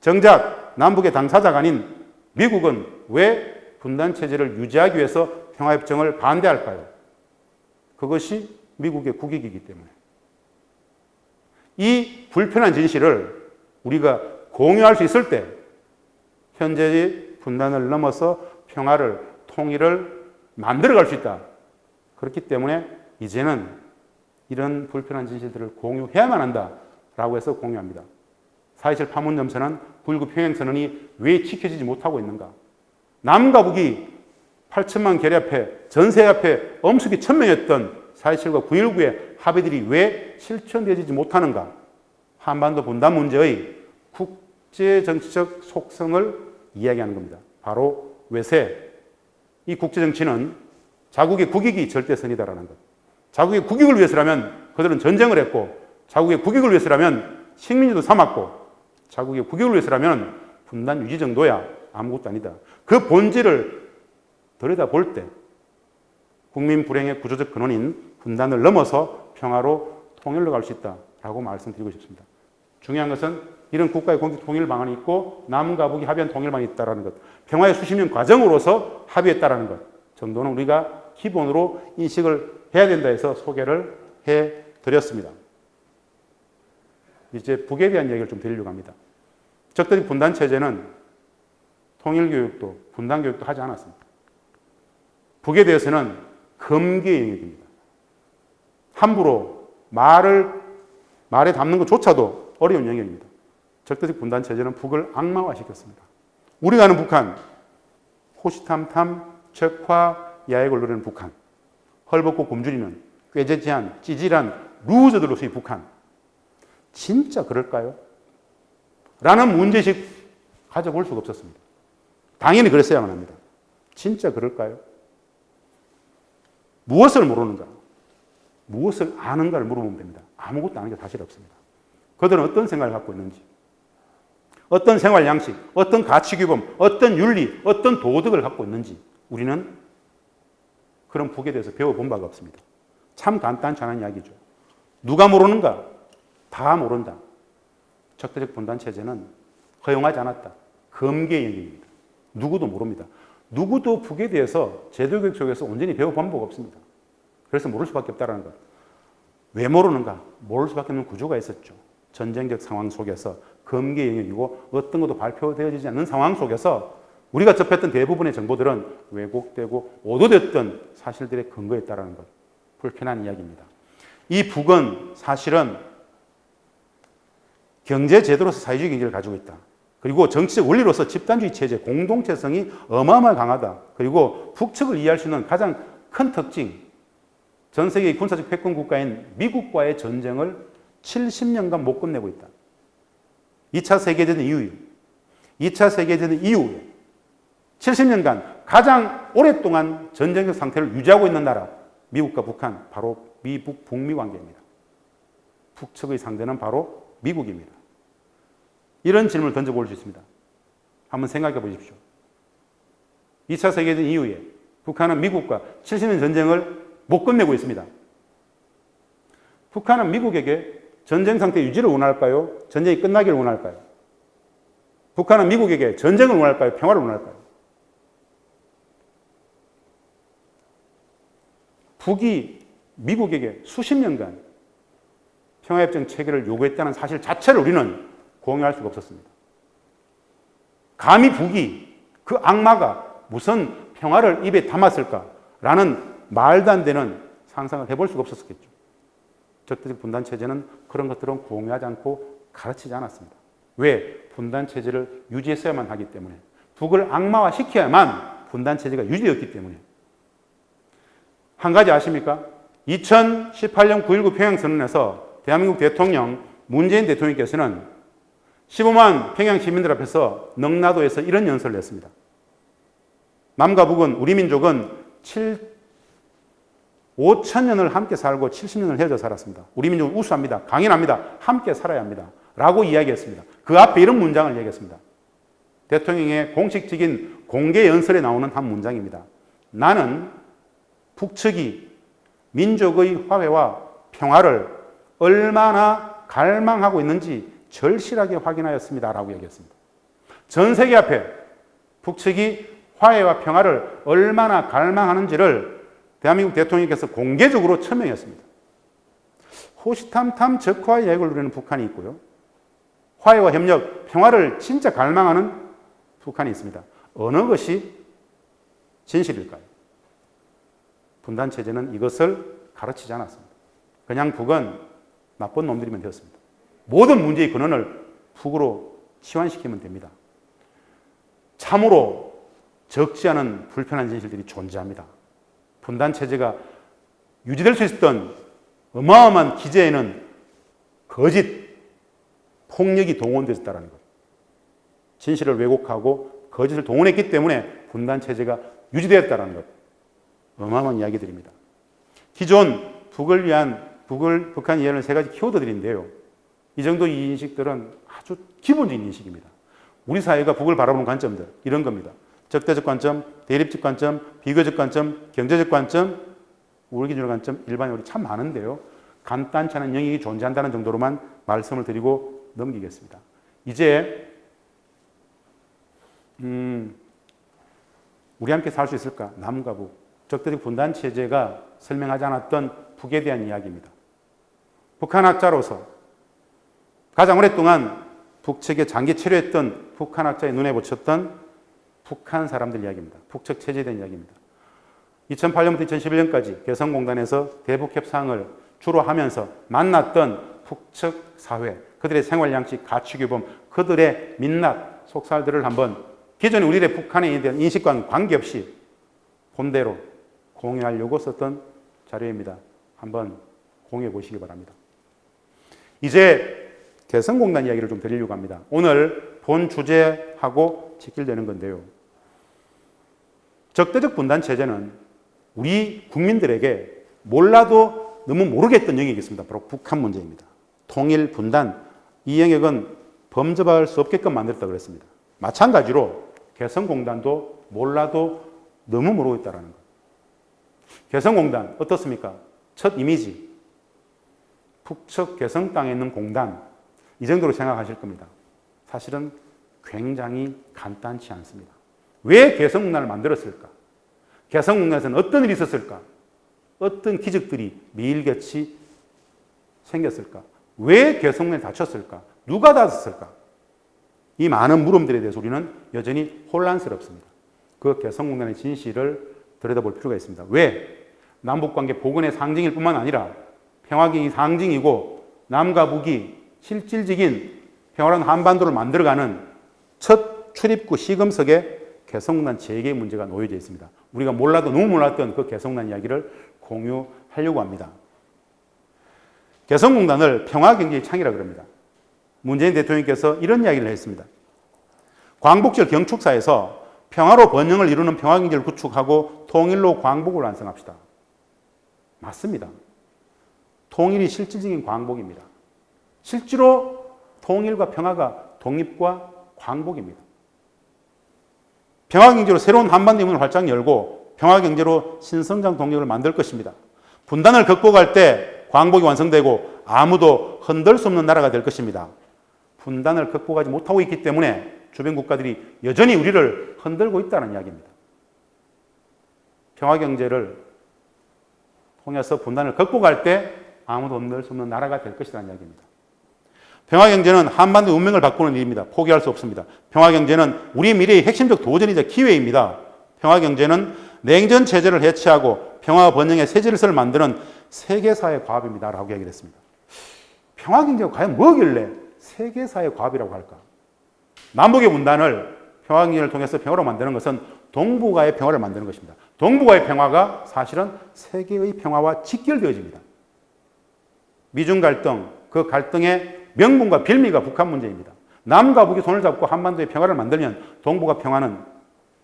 정작 남북의 당사자가 아닌 미국은 왜 분단체제를 유지하기 위해서 평화협정을 반대할까요? 그것이 미국의 국익이기 때문에. 이 불편한 진실을 우리가 공유할 수 있을 때 현재의 분단을 넘어서 평화를, 통일을 만들어갈 수 있다. 그렇기 때문에 이제는 이런 불편한 진실들을 공유해야만 한다라고 해서 공유합니다. 4.27 판문점 선언, 9.19 평양선언이 왜 지켜지지 못하고 있는가? 남과 북이 8천만 결의 앞에, 전세 앞에 엄숙히 천명했던 4.27과 9.19의 합의들이 왜 실천되지 못하는가? 한반도 분단 문제의 국제정치적 속성을 이야기하는 겁니다. 바로 외세. 이 국제정치는 자국의 국익이 절대선이다라는 것. 자국의 국익을 위해서라면 그들은 전쟁을 했고, 자국의 국익을 위해서라면 식민지도 삼았고, 자국의 국익을 위해서라면 분단 유지 정도야 아무것도 아니다. 그 본질을 들여다볼 때 국민 불행의 구조적 근원인 분단을 넘어서 평화로 통일로 갈 수 있다라고 말씀드리고 싶습니다. 중요한 것은 이런 국가의 공식 통일 방안이 있고 남과 북이 합의한 통일 방안이 있다는 것, 평화의 수십 년 과정으로서 합의했다는 것 정도는 우리가 기본으로 인식을 해야 된다 해서 소개를 해드렸습니다. 이제 북에 대한 얘기를 좀 드리려고 합니다. 적대적 분단 체제는 통일교육도 분단교육도 하지 않았습니다. 북에 대해서는 금기의 영역입니다. 함부로 말에 담는 것조차도 어려운 영역입니다. 적대적 분단 체제는 북을 악마화시켰습니다. 우리가 아는 북한, 호시탐탐, 적화, 야액을 누리는 북한, 헐벗고 굶주리는 꾀죄죄한, 찌질한 루저들로서의 북한. 진짜 그럴까요? 라는 문제식 가져볼 수가 없었습니다. 당연히 그랬어야만 합니다. 진짜 그럴까요? 무엇을 모르는가? 무엇을 아는가를 물어보면 됩니다. 아무것도 아는 게 사실 없습니다. 그들은 어떤 생각을 갖고 있는지, 어떤 생활 양식, 어떤 가치 규범, 어떤 윤리, 어떤 도덕을 갖고 있는지 우리는 그런 북에 대해서 배워본 바가 없습니다. 참 간단치 않은 이야기죠. 누가 모르는가? 다 모른다. 적대적 분단 체제는 허용하지 않았다. 금기의 영역입니다. 누구도 모릅니다. 누구도 북에 대해서 제도교육 속에서 온전히 배워본 바가 없습니다. 그래서 모를 수밖에 없다는 것. 왜 모르는가? 모를 수밖에 없는 구조가 있었죠. 전쟁적 상황 속에서 금기의 영역이고 어떤 것도 발표되어지지 않는 상황 속에서 우리가 접했던 대부분의 정보들은 왜곡되고 오도됐던 사실들의 근거에 있다는 것. 불편한 이야기입니다. 이 북은 사실은 경제 제도로서 사회주의 경제를 가지고 있다. 그리고 정치적 원리로서 집단주의 체제, 공동체성이 어마어마하게 강하다. 그리고 북측을 이해할 수 있는 가장 큰 특징, 전 세계의 군사적 패권 국가인 미국과의 전쟁을 70년간 못 끝내고 있다. 2차 세계대전 이후에 2차 세계대전 이후에 70년간 가장 오랫동안 전쟁적 상태를 유지하고 있는 나라, 미국과 북한, 바로 미북, 북미 관계입니다. 북측의 상대는 바로 미국입니다. 이런 질문을 던져볼 수 있습니다. 한번 생각해 보십시오. 2차 세계대전 이후에 북한은 미국과 70년 전쟁을 못 끝내고 있습니다. 북한은 미국에게 전쟁 상태 유지를 원할까요? 전쟁이 끝나기를 원할까요? 북한은 미국에게 전쟁을 원할까요? 평화를 원할까요? 북이 미국에게 수십 년간 평화협정 체결을 요구했다는 사실 자체를 우리는 공유할 수가 없었습니다. 감히 북이 그 악마가 무슨 평화를 입에 담았을까라는 말도 안 되는 상상을 해볼 수가 없었겠죠. 적대적 분단 체제는 그런 것들은 공유하지 않고 가르치지 않았습니다. 왜? 분단 체제를 유지했어야만 하기 때문에, 북을 악마화 시켜야만 분단 체제가 유지되었기 때문에. 한 가지 아십니까? 2018년 9.19 평양선언에서 대한민국 대통령 문재인 대통령께서는 15만 평양 시민들 앞에서 능라도에서 이런 연설을 했습니다. 남과 북은, 우리 민족은 5,000년을 함께 살고 70년을 헤어져 살았습니다. 우리 민족은 우수합니다. 강인합니다. 함께 살아야 합니다. 라고 이야기했습니다. 그 앞에 이런 문장을 얘기했습니다. 대통령의 공식적인 공개 연설에 나오는 한 문장입니다. 나는 북측이 민족의 화해와 평화를 얼마나 갈망하고 있는지 절실하게 확인하였습니다. 라고 얘기했습니다. 전 세계 앞에 북측이 화해와 평화를 얼마나 갈망하는지를 대한민국 대통령께서 공개적으로 천명했습니다. 호시탐탐 적화의 계획을 누리는 북한이 있고요. 화해와 협력, 평화를 진짜 갈망하는 북한이 있습니다. 어느 것이 진실일까요? 분단체제는 이것을 가르치지 않았습니다. 그냥 북은 나쁜 놈들이면 되었습니다. 모든 문제의 근원을 북으로 치환시키면 됩니다. 참으로 적지 않은 불편한 진실들이 존재합니다. 분단체제가 유지될 수 있었던 어마어마한 기제에는 거짓, 폭력이 동원되었다는 것. 진실을 왜곡하고 거짓을 동원했기 때문에 분단체제가 유지되었다는 것. 어마어마한 이야기들입니다. 기존 북한 이해하는 세 가지 키워드들인데요. 이 정도 인식들은 아주 기본적인 인식입니다. 우리 사회가 북을 바라보는 관점들, 이런 겁니다. 적대적 관점, 대립적 관점, 비교적 관점, 경제적 관점, 우리 기준의 관점, 일반적으로 참 많은데요. 간단치 않은 영역이 존재한다는 정도로만 말씀을 드리고 넘기겠습니다. 이제 우리 함께 살 수 있을까? 남과 북. 적대적 분단 체제가 설명하지 않았던 북에 대한 이야기입니다. 북한학자로서 가장 오랫동안 북측에 장기 체류했던 북한학자의 눈에 붙였던 북한 사람들 이야기입니다. 북측 체제에 대한 이야기입니다. 2008년부터 2011년까지 개성공단에서 대북협상을 주로 하면서 만났던 북측 사회, 그들의 생활 양식, 가치 규범, 그들의 민낯, 속살들을 한번 기존에 우리의 북한에 대한 인식과는 관계없이 본대로 공유하려고 썼던 자료입니다. 한번 공유해 보시기 바랍니다. 이제 개성공단 이야기를 좀 드리려고 합니다. 오늘 본 주제하고 직결되는 건데요. 적대적 분단 체제는 우리 국민들에게 몰라도 너무 모르겠던 영역이 있습니다. 바로 북한 문제입니다. 통일, 분단, 이 영역은 범접할 수 없게끔 만들었다고 그랬습니다. 마찬가지로 개성공단도 몰라도 너무 모르고 있다는 것. 개성공단 어떻습니까? 첫 이미지, 북측 개성 땅에 있는 공단, 이 정도로 생각하실 겁니다. 사실은 굉장히 간단치 않습니다. 왜 개성공단을 만들었을까? 개성공단에서는 어떤 일이 있었을까? 어떤 기적들이 매일같이 생겼을까? 왜 개성공단이 닫혔을까? 누가 닫았을까? 이 많은 물음들에 대해서 우리는 여전히 혼란스럽습니다. 그 개성공단의 진실을 들여다볼 필요가 있습니다. 왜? 남북관계 복원의 상징일 뿐만 아니라 평화경이 상징이고 남과 북이 실질적인 평화로운 한반도를 만들어가는 첫 출입구 시금석에 개성공단 재개 문제가 놓여져 있습니다. 우리가 몰라도 너무 몰랐던 그 개성공단 이야기를 공유하려고 합니다. 개성공단을 평화경제의 창이라고 합니다. 문재인 대통령께서 이런 이야기를 했습니다. 광복절 경축사에서 평화로 번영을 이루는 평화경제를 구축하고 통일로 광복을 완성합시다. 맞습니다. 통일이 실질적인 광복입니다. 실제로 통일과 평화가 독립과 광복입니다. 평화경제로 새로운 한반도 문을 활짝 열고 평화경제로 신성장 동력을 만들 것입니다. 분단을 극복할 때 광복이 완성되고 아무도 흔들 수 없는 나라가 될 것입니다. 분단을 극복하지 못하고 있기 때문에 주변 국가들이 여전히 우리를 흔들고 있다는 이야기입니다. 평화경제를 통해서 분단을 극복할 때 아무도 흔들 수 없는 나라가 될 것이라는 이야기입니다. 평화경제는 한반도 운명을 바꾸는 일입니다. 포기할 수 없습니다. 평화경제는 우리 미래의 핵심적 도전이자 기회입니다. 평화경제는 냉전 체제를 해체하고 평화와 번영의 새 질서를 만드는 세계사의 과업입니다. 라고 이야기를 했습니다. 평화경제가 과연 뭐길래 세계사의 과업이라고 할까? 남북의 분단을 평화경제를 통해서 평화로 만드는 것은 동북아의 평화를 만드는 것입니다. 동북아의 평화가 사실은 세계의 평화와 직결되어집니다. 미중 갈등, 그 갈등의 명분과 빌미가 북한 문제입니다. 남과 북이 손을 잡고 한반도의 평화를 만들면 동북아 평화는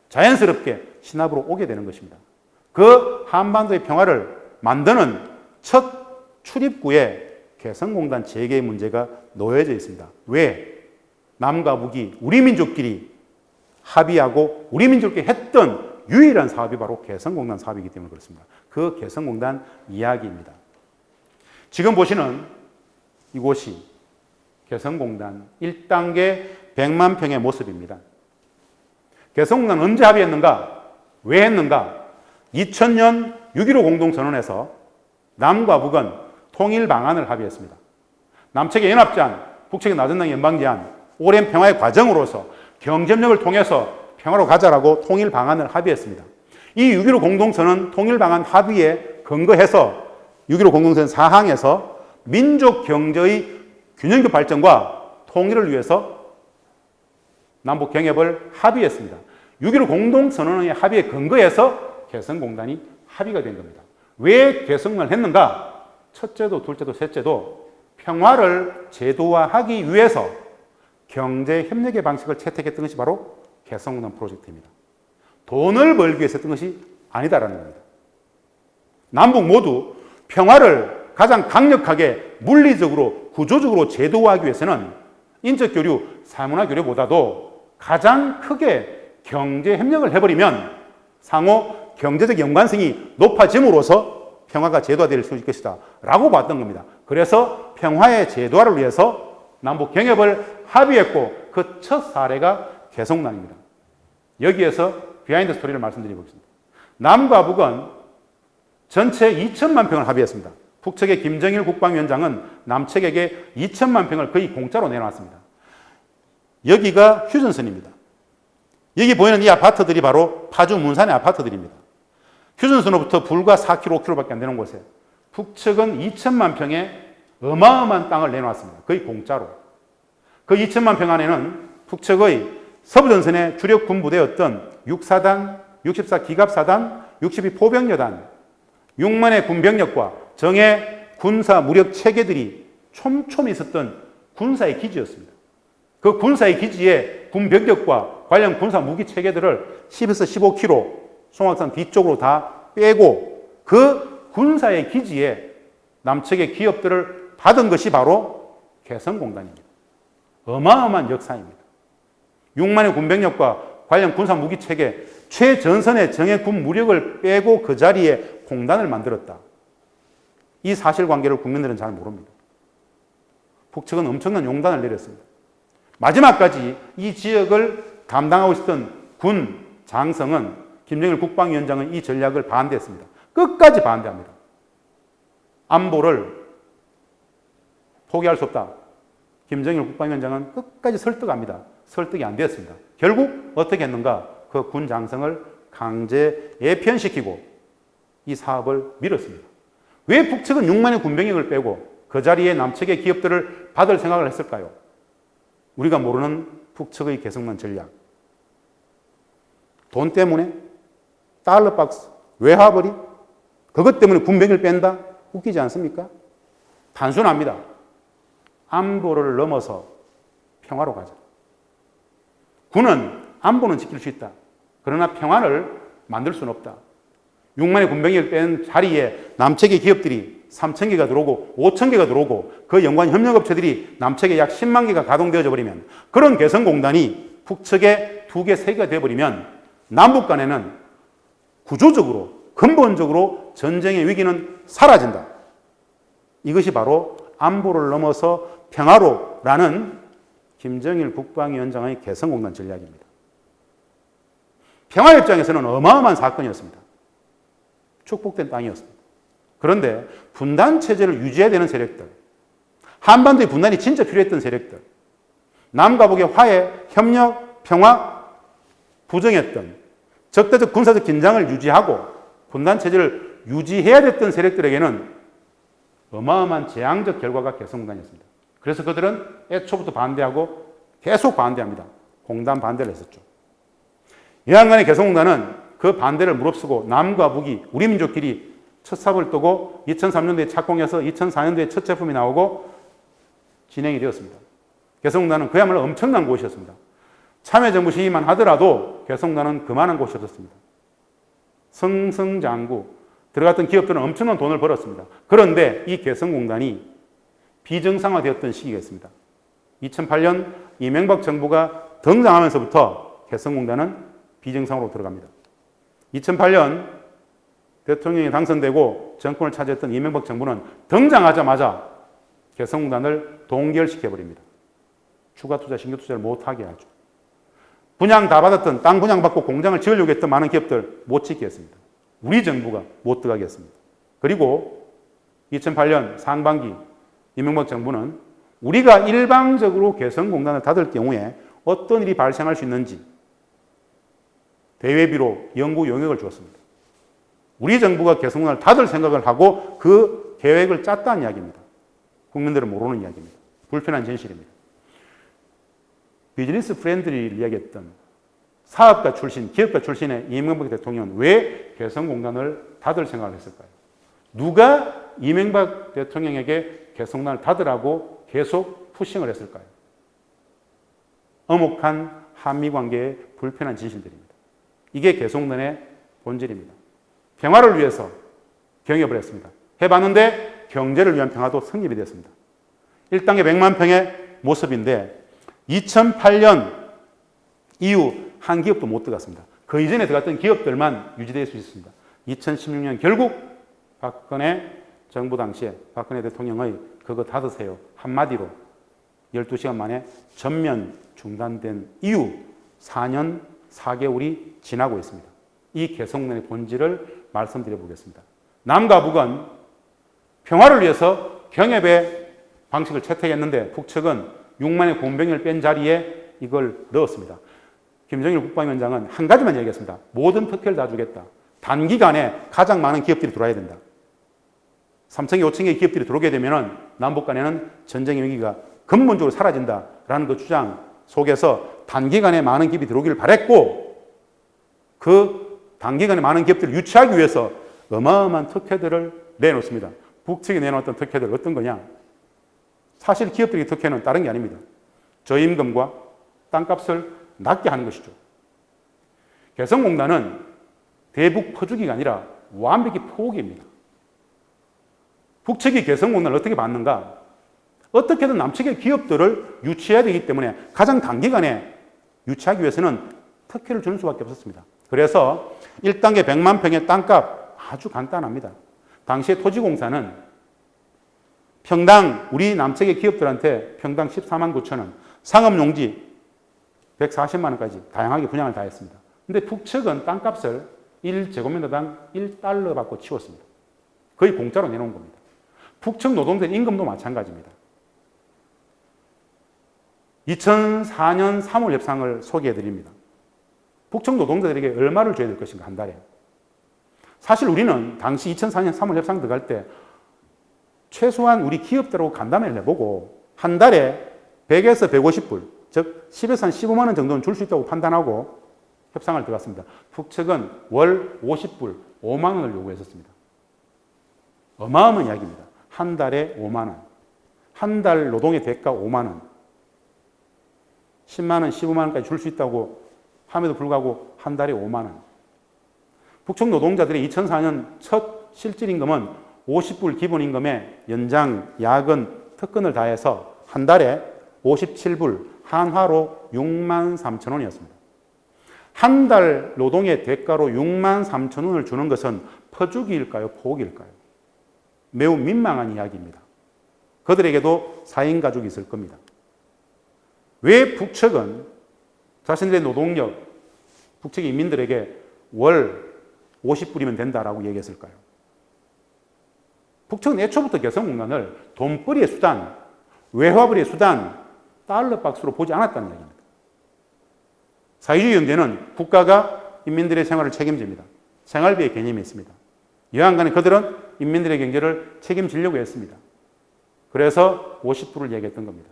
자연스럽게 신압으로 오게 되는 것입니다. 그 한반도의 평화를 만드는 첫 출입구에 개성공단 재개의 문제가 놓여져 있습니다. 왜? 남과 북이 우리 민족끼리 합의하고 우리 민족끼리 했던 유일한 사업이 바로 개성공단 사업이기 때문에 그렇습니다. 그 개성공단 이야기입니다. 지금 보시는 이곳이 개성공단 1단계 100만 평의 모습입니다. 개성공단은 언제 합의했는가? 왜 했는가? 2000년 6.15 공동선언에서 남과 북은 통일 방안을 합의했습니다. 남측의 연합제안, 북측의 나전당 연방제안, 오랜 평화의 과정으로서 경쟁력을 통해서 평화로 가자라고 통일 방안을 합의했습니다. 이 6.15 공동선언 통일 방안 합의에 근거해서 6.15 공동선언 사항에서 민족 경제의 균형적 발전과 통일을 위해서 남북 경협을 합의했습니다. 6.15 공동선언의 합의에 근거해서 개성공단이 합의가 된 겁니다. 왜 개성공단을 했는가? 첫째도 둘째도 셋째도 평화를 제도화하기 위해서 경제협력의 방식을 채택했던 것이 바로 개성공단 프로젝트입니다. 돈을 벌기 위해서 했던 것이 아니다라는 겁니다. 남북 모두 평화를 가장 강력하게 물리적으로 구조적으로 제도화하기 위해서는 인적교류, 사문화교류보다도 가장 크게 경제협력을 해버리면 상호 경제적 연관성이 높아짐으로써 평화가 제도화될 수 있을 것이다 라고 봤던 겁니다. 그래서 평화의 제도화를 위해서 남북 경협을 합의했고 그 첫 사례가 개성공단입니다. 여기에서 비하인드 스토리를 말씀드리겠습니다. 남과 북은 전체 2천만 평을 합의했습니다. 북측의 김정일 국방위원장은 남측에게 2천만 평을 거의 공짜로 내놨습니다. 여기가 휴전선입니다. 여기 보이는 이 아파트들이 바로 파주 문산의 아파트들입니다. 휴전선으로부터 불과 4km, 5km밖에 안 되는 곳에 북측은 2천만 평의 어마어마한 땅을 내놓았습니다. 거의 공짜로. 그 2천만 평 안에는 북측의 서부전선의 주력 군부대였던 6사단, 64기갑사단, 62포병여단, 6만의 군병력과 정예 군사 무력 체계들이 촘촘히 있었던 군사의 기지였습니다. 그 군사의 기지에 군병력과 관련 군사 무기 체계들을 10에서 15km 송악산 뒤쪽으로 다 빼고 그 군사의 기지에 남측의 기업들을 받은 것이 바로 개성공단입니다. 어마어마한 역사입니다. 6만의 군병력과 관련 군사 무기 체계, 최전선의 정예 군 무력을 빼고 그 자리에 공단을 만들었다. 이 사실관계를 국민들은 잘 모릅니다. 북측은 엄청난 용단을 내렸습니다. 마지막까지 이 지역을 담당하고 있었던 군 장성은 김정일 국방위원장은 이 전략을 반대했습니다. 끝까지 반대합니다. 안보를 포기할 수 없다. 김정일 국방위원장은 끝까지 설득합니다. 설득이 안 되었습니다. 결국 어떻게 했는가? 그 군 장성을 강제 예편시키고 이 사업을 밀었습니다. 왜 북측은 6만의 군병력을 빼고 그 자리에 남측의 기업들을 받을 생각을 했을까요? 우리가 모르는 북측의 개성난 전략. 돈 때문에? 달러 박스? 외화벌이? 그것 때문에 군병력을 뺀다? 웃기지 않습니까? 단순합니다. 안보를 넘어서 평화로 가자. 군은 안보는 지킬 수 있다. 그러나 평화를 만들 수는 없다. 6만의 군병력을 뺀 자리에 남측의 기업들이 3,000개가 들어오고 5,000개가 들어오고 그 연관 협력업체들이 남측에 약 10만 개가 가동되어져 버리면 그런 개성공단이 북측에 2개, 3개가 되어버리면 남북 간에는 구조적으로 근본적으로 전쟁의 위기는 사라진다. 이것이 바로 안보를 넘어서 평화로라는 김정일 국방위원장의 개성공단 전략입니다. 평화 입장에서는 어마어마한 사건이었습니다. 축복된 땅이었습니다. 그런데 분단 체제를 유지해야 되는 세력들, 한반도의 분단이 진짜 필요했던 세력들, 남과 북의 화해, 협력, 평화 부정했던 적대적 군사적 긴장을 유지하고 분단 체제를 유지해야 됐던 세력들에게는 어마어마한 재앙적 결과가 개성공단이었습니다. 그래서 그들은 애초부터 반대하고 계속 반대합니다. 공단 반대를 했었죠. 여하간의 개성공단은 그 반대를 무릅쓰고 남과 북이 우리 민족끼리 첫 삽을 뜨고 2003년도에 착공해서 2004년도에 첫 제품이 나오고 진행이 되었습니다. 개성공단은 그야말로 엄청난 곳이었습니다. 참여정부 시기만 하더라도 개성공단은 그만한 곳이 없었습니다. 승승장구 들어갔던 기업들은 엄청난 돈을 벌었습니다. 그런데 이 개성공단이 비정상화되었던 시기가 있습니다. 2008년 이명박 정부가 등장하면서부터 개성공단은 비정상으로 들어갑니다. 2008년 대통령이 당선되고 정권을 차지했던 이명박 정부는 등장하자마자 개성공단을 동결시켜버립니다. 추가 투자, 신규 투자를 못하게 하죠. 분양 다 받았던 땅 분양받고 공장을 지으려고 했던 많은 기업들 못 짓게 했습니다. 우리 정부가 못 들어가게 했습니다. 그리고 2008년 상반기 이명박 정부는 우리가 일방적으로 개성공단을 닫을 경우에 어떤 일이 발생할 수 있는지 대외비로 연구 용역을 주었습니다. 우리 정부가 개성공단을 닫을 생각을 하고 그 계획을 짰다는 이야기입니다. 국민들은 모르는 이야기입니다. 불편한 진실입니다. 비즈니스 프렌드리를 이야기했던 사업가 출신, 기업가 출신의 이명박 대통령은 왜 개성공단을 닫을 생각을 했을까요? 누가 이명박 대통령에게 개성공단을 닫으라고 계속 푸싱을 했을까요? 엄혹한 한미관계의 불편한 진실들입니다. 이게 개성공단의 본질입니다. 평화를 위해서 경협을 했습니다. 해봤는데 경제를 위한 평화도 성립이 됐습니다. 1당에 100만 평의 모습인데 2008년 이후 한 기업도 못 들어갔습니다. 그 이전에 들어갔던 기업들만 유지될 수 있습니다. 2016년 결국 박근혜 정부 당시에 박근혜 대통령의 그거 닫으세요 한마디로 12시간 만에 전면 중단된 이후 4년 4개월이 지나고 있습니다. 이 개성공단의 본질을 말씀드려 보겠습니다. 남과 북은 평화를 위해서 경협의 방식을 채택했는데 북측은 6만의 군병력을 뺀 자리에 이걸 넣었습니다. 김정일 국방위원장은 한 가지만 얘기했습니다. 모든 특혜를 다 주겠다. 단기간에 가장 많은 기업들이 들어와야 된다. 3층에 5층의 기업들이 들어오게 되면 남북 간에는 전쟁의 위기가 근본적으로 사라진다라는 그 주장 속에서 단기간에 많은 기업이 들어오기를 바랬고 그 단기간에 많은 기업들을 유치하기 위해서 어마어마한 특혜들을 내놓습니다. 북측이 내놓았던 특혜들 어떤 거냐? 사실 기업들의 특혜는 다른 게 아닙니다. 저임금과 땅값을 낮게 하는 것이죠. 개성공단은 대북 퍼주기가 아니라 완벽히 포기입니다. 북측이 개성공단을 어떻게 받는가? 어떻게든 남측의 기업들을 유치해야 되기 때문에 가장 단기간에 유치하기 위해서는 특혜를 주는 수밖에 없었습니다. 그래서 1단계 100만 평의 땅값 아주 간단합니다. 당시에 토지공사는 평당 우리 남측의 기업들한테 평당 14만 9천 원, 상업용지 140만 원까지 다양하게 분양을 다 했습니다. 근데 북측은 땅값을 1제곱미터당 1달러 받고 치웠습니다. 거의 공짜로 내놓은 겁니다. 북측 노동자의 임금도 마찬가지입니다. 2004년 3월 협상을 소개해 드립니다. 북측 노동자들에게 얼마를 줘야 될 것인가, 한 달에. 사실 우리는 당시 2004년 3월 협상 들어갈 때 최소한 우리 기업들하고 간담회를 해보고 한 달에 100에서 150불, 즉 10에서 한 15만 원 정도는 줄 수 있다고 판단하고 협상을 들어갔습니다. 북측은 월 50불, 5만 원을 요구했었습니다. 어마어마한 이야기입니다. 한 달에 5만 원. 한 달 노동의 대가 5만 원. 10만 원, 15만 원까지 줄 수 있다고 함에도 불구하고 한 달에 5만 원. 북측 노동자들의 2004년 첫 실질임금은 50불 기본임금에 연장, 야근, 특근을 다해서 한 달에 57불, 한화로 6만 3천 원이었습니다. 한 달 노동의 대가로 6만 3천 원을 주는 것은 퍼주기일까요? 포기일까요? 매우 민망한 이야기입니다. 그들에게도 4인 가족이 있을 겁니다. 왜 북측은 자신들의 노동력, 북측의 인민들에게 월 50불이면 된다라고 얘기했을까요? 북측은 애초부터 개성공단을 돈벌이의 수단, 외화벌이의 수단, 달러 박스로 보지 않았다는 얘기입니다. 사회주의 연대는 국가가 인민들의 생활을 책임집니다. 생활비의 개념이 있습니다. 여하간에 그들은 인민들의 경제를 책임지려고 했습니다. 그래서 50불을 얘기했던 겁니다.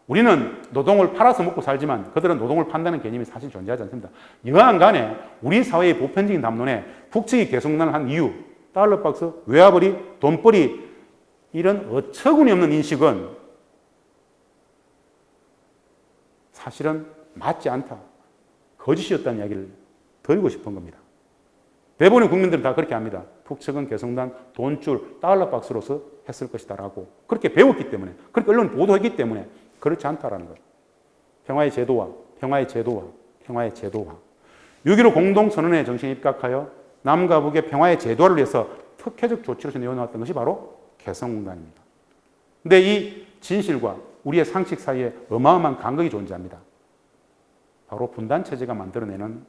우리는 노동을 팔아서 먹고 살지만 그들은 노동을 판다는 개념이 사실 존재하지 않습니다. 여하간에 우리 사회의 보편적인 담론에 북측이 개성공단을 한 이유, 달러박스, 외화벌이, 돈벌이 이런 어처구니 없는 인식은 사실은 맞지 않다. 거짓이었다는 이야기를 드리고 싶은 겁니다. 대부분의 국민들은 다 그렇게 합니다. 북측은 개성공단 돈줄, 달러박스로서 했을 것이다라고 그렇게 배웠기 때문에, 그렇게 언론 보도했기 때문에 그렇지 않다라는 것. 평화의 제도화, 평화의 제도화, 평화의 제도화. 6.15 공동선언의 정신에 입각하여 남과 북의 평화의 제도화를 위해서 특혜적 조치로서 내어놓았던 것이 바로 개성공단입니다. 근데 이 진실과 우리의 상식 사이에 어마어마한 간극이 존재합니다. 바로 분단체제가 만들어내는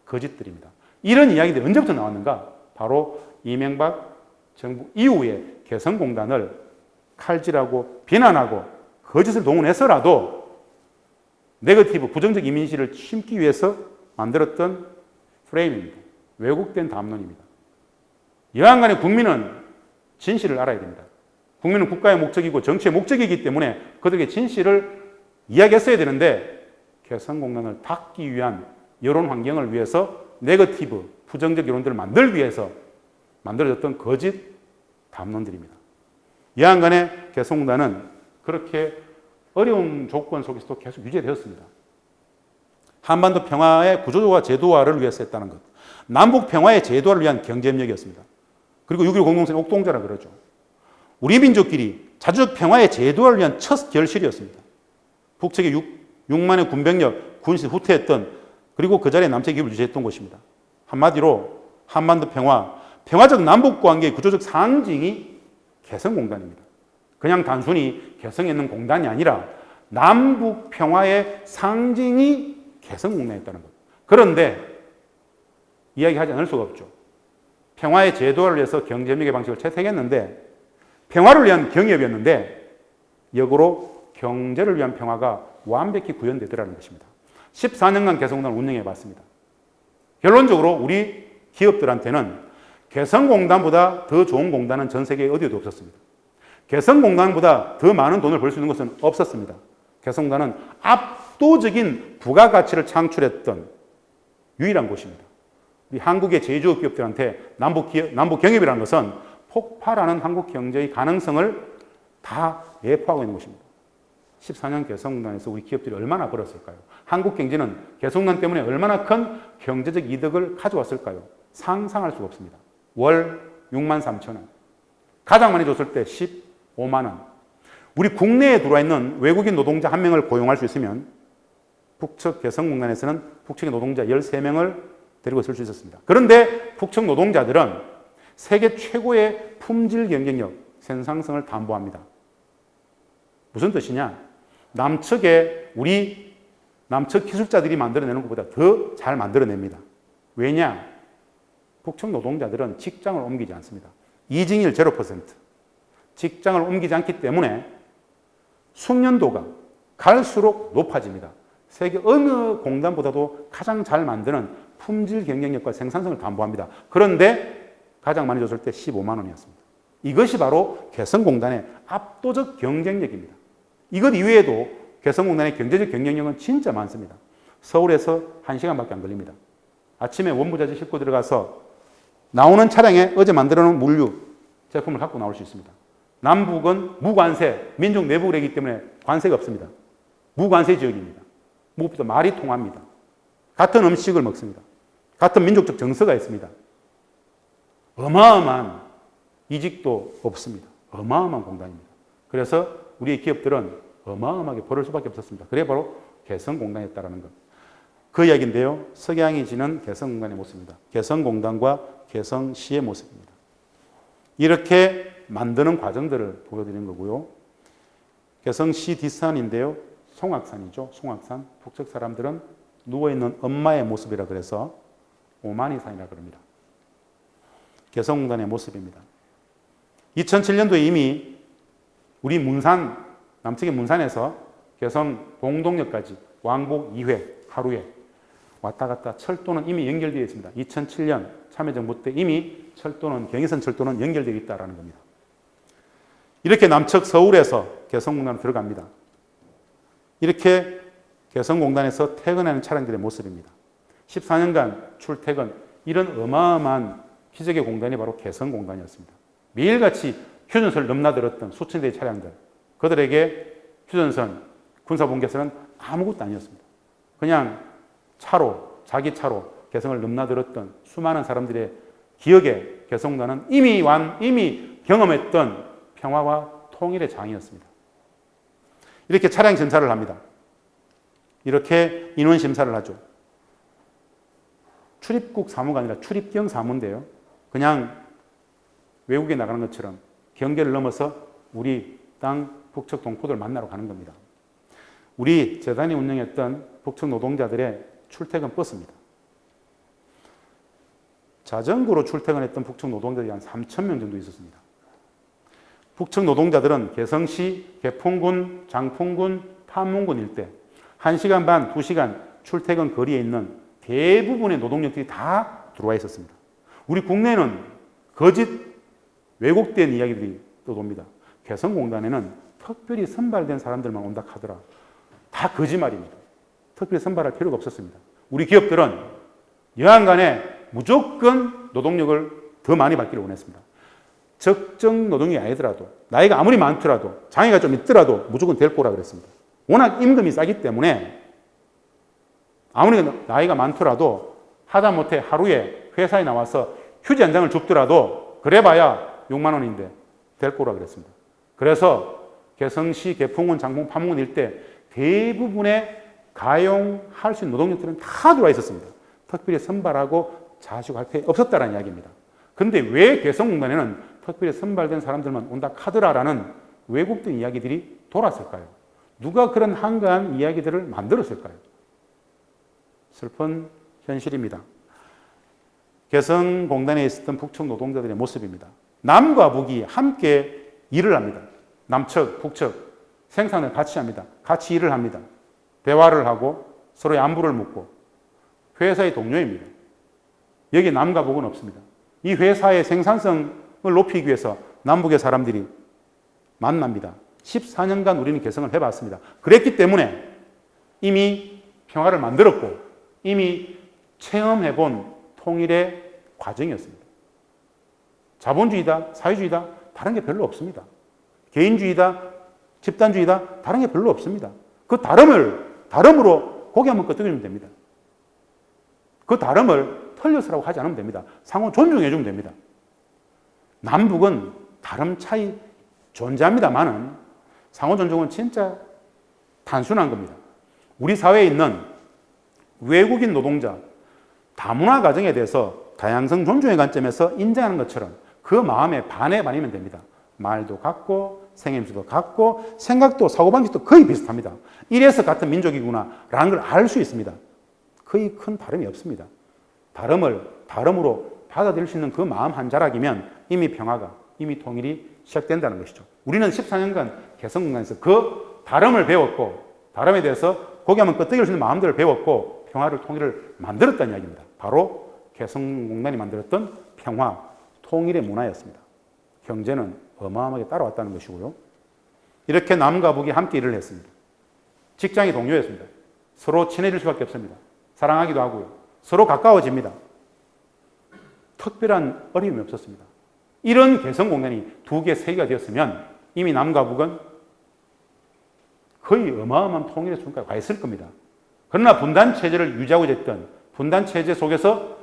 거짓들입니다. 이런 이야기들이 언제부터 나왔는가? 바로 이명박 정부 이후에 개성공단을 칼질하고 비난하고 거짓을 동원해서라도 네거티브, 부정적 이미지를 심기 위해서 만들었던 프레임입니다. 왜곡된 담론입니다. 여하간에 국민은 진실을 알아야 됩니다. 국민은 국가의 목적이고 정치의 목적이기 때문에 그들에게 진실을 이야기했어야 되는데 개성공단을 닫기 위한 여론 환경을 위해서 네거티브, 부정적 여론들을 만들기 위해서 만들어졌던 거짓 담론들입니다. 여하간에 개성공단은 그렇게 어려운 조건 속에서도 계속 유지되었습니다. 한반도 평화의 구조조화 제도화를 위해서 했다는 것. 남북 평화의 제도화를 위한 경제협력이었습니다. 그리고 6.15 공동선 옥동자라 그러죠. 우리 민족끼리 자주적 평화의 제도화를 위한 첫 결실이었습니다. 북측의 6만의 군병력, 군시 후퇴했던 그리고 그 자리에 남측의 기업을 유지했던 것입니다. 한마디로 한반도 평화, 평화적 남북관계의 구조적 상징이 개성공단입니다. 그냥 단순히 개성에 있는 공단이 아니라 남북 평화의 상징이 개성공단이었다는 것. 그런데 이야기하지 않을 수가 없죠. 평화의 제도화를 위해서 경제협력의 방식을 채택했는데 평화를 위한 경협이었는데 역으로 경제를 위한 평화가 완벽히 구현되더라는 것입니다. 14년간 개성공단을 운영해 봤습니다. 결론적으로 우리 기업들한테는 개성공단보다 더 좋은 공단은 전 세계에 어디에도 없었습니다. 개성공단보다 더 많은 돈을 벌 수 있는 것은 없었습니다. 개성공단은 압도적인 부가가치를 창출했던 유일한 곳입니다. 우리 한국의 제조업 기업들한테 남북경협이라는 것은 폭발하는 한국 경제의 가능성을 다 예포하고 있는 것입니다. 14년 개성공단에서 우리 기업들이 얼마나 벌었을까요? 한국 경제는 개성공단 때문에 얼마나 큰 경제적 이득을 가져왔을까요? 상상할 수가 없습니다. 월 6만 3천 원. 가장 많이 줬을 때 15만 원. 우리 국내에 들어와 있는 외국인 노동자 1명을 고용할 수 있으면 북측 개성공단에서는 북측의 노동자 13명을 데리고 있을 수 있었습니다. 그런데 북측 노동자들은 세계 최고의 품질 경쟁력, 생산성을 담보합니다. 무슨 뜻이냐? 우리 남측 기술자들이 만들어내는 것보다 더 잘 만들어냅니다. 왜냐? 북측 노동자들은 직장을 옮기지 않습니다. 이직률 0%. 직장을 옮기지 않기 때문에 숙련도가 갈수록 높아집니다. 세계 어느 공단보다도 가장 잘 만드는 품질 경쟁력과 생산성을 담보합니다. 그런데 가장 많이 줬을 때 15만 원이었습니다. 이것이 바로 개성공단의 압도적 경쟁력입니다. 이것 이외에도 개성공단의 경제적 경쟁력은 진짜 많습니다. 서울에서 1시간밖에 안 걸립니다. 아침에 원부자재 싣고 들어가서 나오는 차량에 어제 만들어 놓은 물류 제품을 갖고 나올 수 있습니다. 남북은 무관세, 민족 내부이기 때문에 관세가 없습니다. 무관세 지역입니다. 무엇보다 말이 통합니다. 같은 음식을 먹습니다. 같은 민족적 정서가 있습니다. 어마어마한 이직도 없습니다. 어마어마한 공단입니다. 그래서 우리의 기업들은 어마어마하게 벌을 수밖에 없었습니다. 그게 바로 개성공단이었다는 것. 그 이야기인데요. 석양이 지는 개성공단의 모습입니다. 개성공단과 개성시의 모습입니다. 이렇게 만드는 과정들을 보여드리는 거고요. 개성시 뒷산인데요. 송악산이죠. 송악산. 북측 사람들은 누워있는 엄마의 모습이라 그래서 오마니산이라 그럽니다. 개성공단의 모습입니다. 2007년도에 이미 우리 문산, 남측의 문산에서 개성 봉동역까지 왕복 2회 하루에 왔다 갔다 철도는 이미 연결되어 있습니다. 2007년 참여정부 때 이미 철도는, 경의선 철도는 연결되어 있다는 겁니다. 이렇게 남측 서울에서 개성공단으로 들어갑니다. 이렇게 개성공단에서 퇴근하는 차량들의 모습입니다. 14년간 출퇴근, 이런 어마어마한 기적의 공단이 바로 개성공단이었습니다. 매일같이 휴전선을 넘나들었던 수천 대의 차량들, 그들에게 휴전선, 군사분계선은 아무것도 아니었습니다. 그냥 차로, 자기 차로 개성을 넘나들었던 수많은 사람들의 기억에 개성공단은 이미 경험했던 평화와 통일의 장이었습니다. 이렇게 차량 심사를 합니다. 이렇게 인원 심사를 하죠. 출입국 사무가 아니라 출입경 사무인데요. 그냥 외국에 나가는 것처럼 경계를 넘어서 우리 땅 북측 동포들 만나러 가는 겁니다. 우리 재단이 운영했던 북측 노동자들의 출퇴근 버스입니다. 자전거로 출퇴근했던 북측 노동자들이 한 3,000명 정도 있었습니다. 북측 노동자들은 개성시, 개풍군, 장풍군, 판문군 일대 1시간 반, 2시간 출퇴근 거리에 있는 대부분의 노동력들이 다 들어와 있었습니다. 우리 국내는 거짓 왜곡된 이야기들이 떠돕니다. 개성공단에는 특별히 선발된 사람들만 온다 하더라. 다 거짓말입니다. 특별히 선발할 필요가 없었습니다. 우리 기업들은 여하간에 무조건 노동력을 더 많이 받기를 원했습니다. 적정 노동력이 아니더라도, 나이가 아무리 많더라도, 장애가 좀 있더라도 무조건 될 거라 그랬습니다. 워낙 임금이 싸기 때문에 아무리 나이가 많더라도 하다못해 하루에 회사에 나와서 휴지 한 장을 줍더라도 그래봐야 6만 원인데 될 거라 그랬습니다. 그래서 개성시, 개풍군, 장풍, 판문군 일대 대부분의 가용할 수 있는 노동력들은 다 들어와 있었습니다. 특별히 선발하고 자식할 필요 없었다는 이야기입니다. 그런데 왜 개성공단에는 특별히 선발된 사람들만 온다 카더라라는 왜곡된 이야기들이 돌았을까요? 누가 그런 한가한 이야기들을 만들었을까요? 슬픈 현실입니다. 개성공단에 있었던 북측 노동자들의 모습입니다. 남과 북이 함께 일을 합니다. 남측, 북측 생산을 같이 합니다. 같이 일을 합니다. 대화를 하고 서로의 안부를 묻고 회사의 동료입니다. 여기 남과 북은 없습니다. 이 회사의 생산성을 높이기 위해서 남북의 사람들이 만납니다. 14년간 우리는 개성을 해봤습니다. 그랬기 때문에 이미 평화를 만들었고 이미 체험해본 통일의 과정이었습니다. 자본주의다, 사회주의다, 다른 게 별로 없습니다. 개인주의다, 집단주의다, 다른 게 별로 없습니다. 그 다름으로 고개 한번 끄덕여주면 됩니다. 그 다름을 틀려서라고 하지 않으면 됩니다. 상호 존중해주면 됩니다. 남북은 다름 차이 존재합니다만은 상호 존중은 진짜 단순한 겁니다. 우리 사회에 있는 외국인 노동자, 다문화 가정에 대해서 다양성 존중의 관점에서 인정하는 것처럼 그 마음에 반해 반이면 됩니다. 말도 같고 생김새도 같고 생각도 사고방식도 거의 비슷합니다. 이래서 같은 민족이구나라는 걸 알 수 있습니다. 거의 큰 다름이 없습니다. 다름을 다름으로 받아들일 수 있는 그 마음 한 자락이면 이미 평화가, 이미 통일이 시작된다는 것이죠. 우리는 14년간 개성공단에서 그 다름을 배웠고, 다름에 대해서 고개하면 끄떡일 수 있는 마음들을 배웠고, 평화를, 통일을 만들었다는 이야기입니다. 바로 개성공단이 만들었던 평화, 통일의 문화였습니다. 경제는 어마어마하게 따라왔다는 것이고요. 이렇게 남과 북이 함께 일을 했습니다. 직장이 동료였습니다. 서로 친해질 수밖에 없습니다. 사랑하기도 하고요. 서로 가까워집니다. 특별한 어려움이 없었습니다. 이런 개성공단이 2개, 3개가 되었으면 이미 남과 북은 거의 어마어마한 통일의 순간에 가 있을 겁니다. 그러나 분단체제를 유지하고자 했던, 분단체제 속에서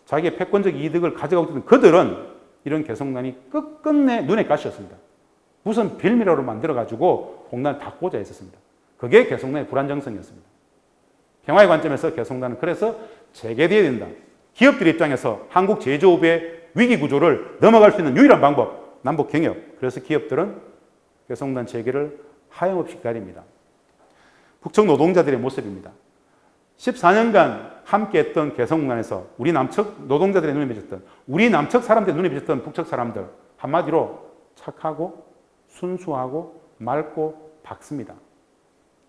자기의 패권적 이득을 가져가고 있던 그들은 이런 개성공단이 끝끝내 눈에 가시였습니다. 무슨 빌미라로 만들어가지고 공단을 닫고자 했었습니다. 그게 개성공단의 불안정성이었습니다. 평화의 관점에서 개성공단은 그래서 재개되어야 된다. 기업들 입장에서 한국 제조업의 위기 구조를 넘어갈 수 있는 유일한 방법, 남북 경협. 그래서 기업들은 개성공단 재개를 하염없이 기다립니다. 북측 노동자들의 모습입니다. 14년간 함께했던 개성공단에서 우리 남측 노동자들의 눈에 비쳤던, 우리 남측 사람들의 눈에 비쳤던 북측 사람들, 한마디로 착하고 순수하고 맑고 밝습니다.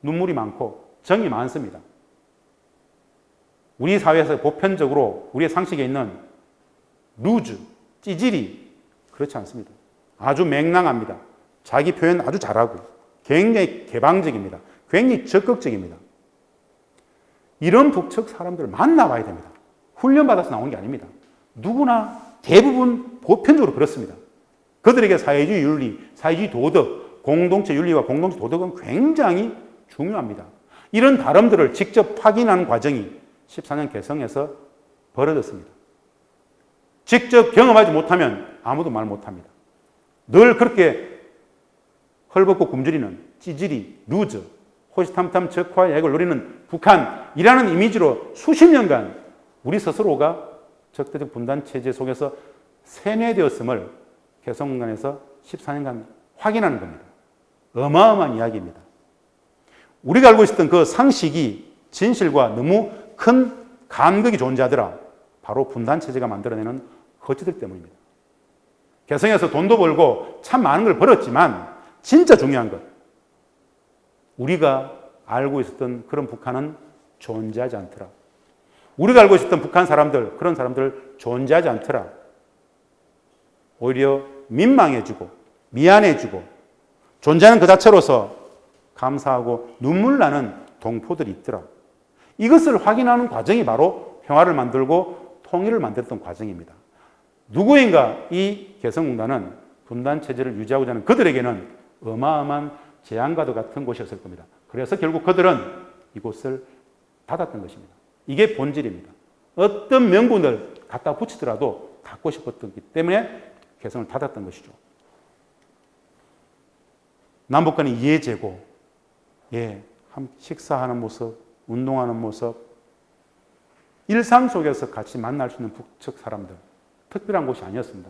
눈물이 많고 정이 많습니다. 우리 사회에서 보편적으로 우리의 상식에 있는 루즈, 찌질이 그렇지 않습니다. 아주 맹랑합니다. 자기 표현 아주 잘하고 굉장히 개방적입니다. 굉장히 적극적입니다. 이런 북측 사람들을 만나봐야 됩니다. 훈련받아서 나오는 게 아닙니다. 누구나 대부분 보편적으로 그렇습니다. 그들에게 사회주의 윤리, 사회주의 도덕, 공동체 윤리와 공동체 도덕은 굉장히 중요합니다. 이런 다름들을 직접 확인하는 과정이 14년 개성에서 벌어졌습니다. 직접 경험하지 못하면 아무도 말 못합니다. 늘 그렇게 헐벗고 굶주리는 찌질이, 루즈, 호시탐탐 적화의 액을 노리는 북한이라는 이미지로 수십 년간 우리 스스로가 적대적 분단체제 속에서 세뇌되었음을 개성공단에서 14년간 확인하는 겁니다. 어마어마한 이야기입니다. 우리가 알고 있었던 그 상식이 진실과 너무 큰 간극이 존재하더라. 바로 분단체제가 만들어내는 거치들 때문입니다. 개성에서 돈도 벌고 참 많은 걸 벌었지만 진짜 중요한 것, 우리가 알고 있었던 그런 북한은 존재하지 않더라. 우리가 알고 있었던 북한 사람들, 그런 사람들 존재하지 않더라. 오히려 민망해지고 미안해지고 존재하는 그 자체로서 감사하고 눈물 나는 동포들이 있더라. 이것을 확인하는 과정이 바로 평화를 만들고 통일을 만들었던 과정입니다. 누구인가 이 개성공단은 분단체제를 유지하고자 하는 그들에게는 어마어마한 재앙과도 같은 곳이었을 겁니다. 그래서 결국 그들은 이곳을 닫았던 것입니다. 이게 본질입니다. 어떤 명분을 갖다 붙이더라도 갖고 싶었기 때문에 개성을 닫았던 것이죠. 남북 간의 이해제고, 식사하는 모습, 운동하는 모습, 일상 속에서 같이 만날 수 있는 북측 사람들, 특별한 곳이 아니었습니다.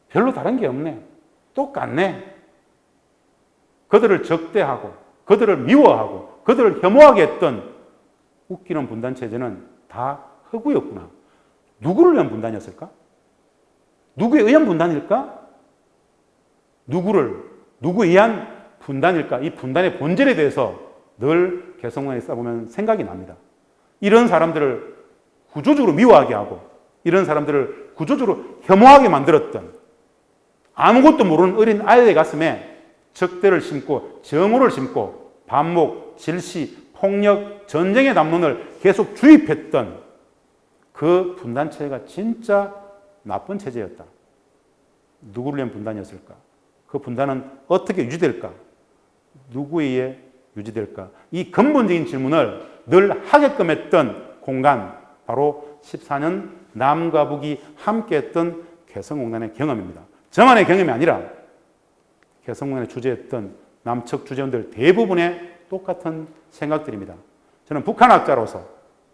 별로 다른 게 없네. 똑같네. 그들을 적대하고, 그들을 미워하고, 그들을 혐오하게 했던 웃기는 분단체제는 다 허구였구나. 누구를 위한 분단이었을까? 누구에 의한 분단일까? 누구에 의한 분단일까? 이 분단의 본질에 대해서 늘 개성공단에 있어보면 생각이 납니다. 이런 사람들을 구조적으로 미워하게 하고, 이런 사람들을 구조적으로 혐오하게 만들었던, 아무것도 모르는 어린 아이의 가슴에 적대를 심고 정오를 심고 반목, 질시, 폭력, 전쟁의 담론을 계속 주입했던 그 분단체제가 진짜 나쁜 체제였다. 누구를 위한 분단이었을까? 그 분단은 어떻게 유지될까? 누구에 의해 유지될까? 이 근본적인 질문을 늘 하게끔 했던 공간, 바로 14년 남과 북이 함께했던 개성공단의 경험입니다. 저만의 경험이 아니라 개성공단에 주재했던 남측 주재원들 대부분의 똑같은 생각들입니다. 저는 북한학자로서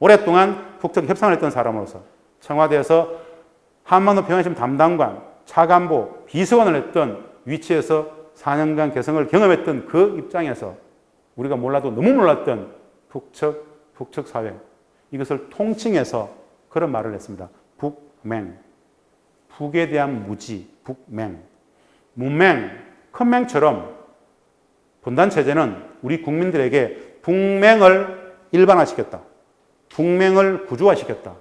오랫동안 북측 협상을 했던 사람으로서 청와대에서 한반도 평화심 담당관, 차관보, 비서관을 했던 위치에서 4년간 개성을 경험했던 그 입장에서 우리가 몰라도 너무 몰랐던 북측 사회, 이것을 통칭해서 그런 말을 했습니다. 북맹. 북에 대한 무지, 북맹. 문맹, 큰 맹처럼 분단체제는 우리 국민들에게 북맹을 일반화시켰다. 북맹을 구조화시켰다.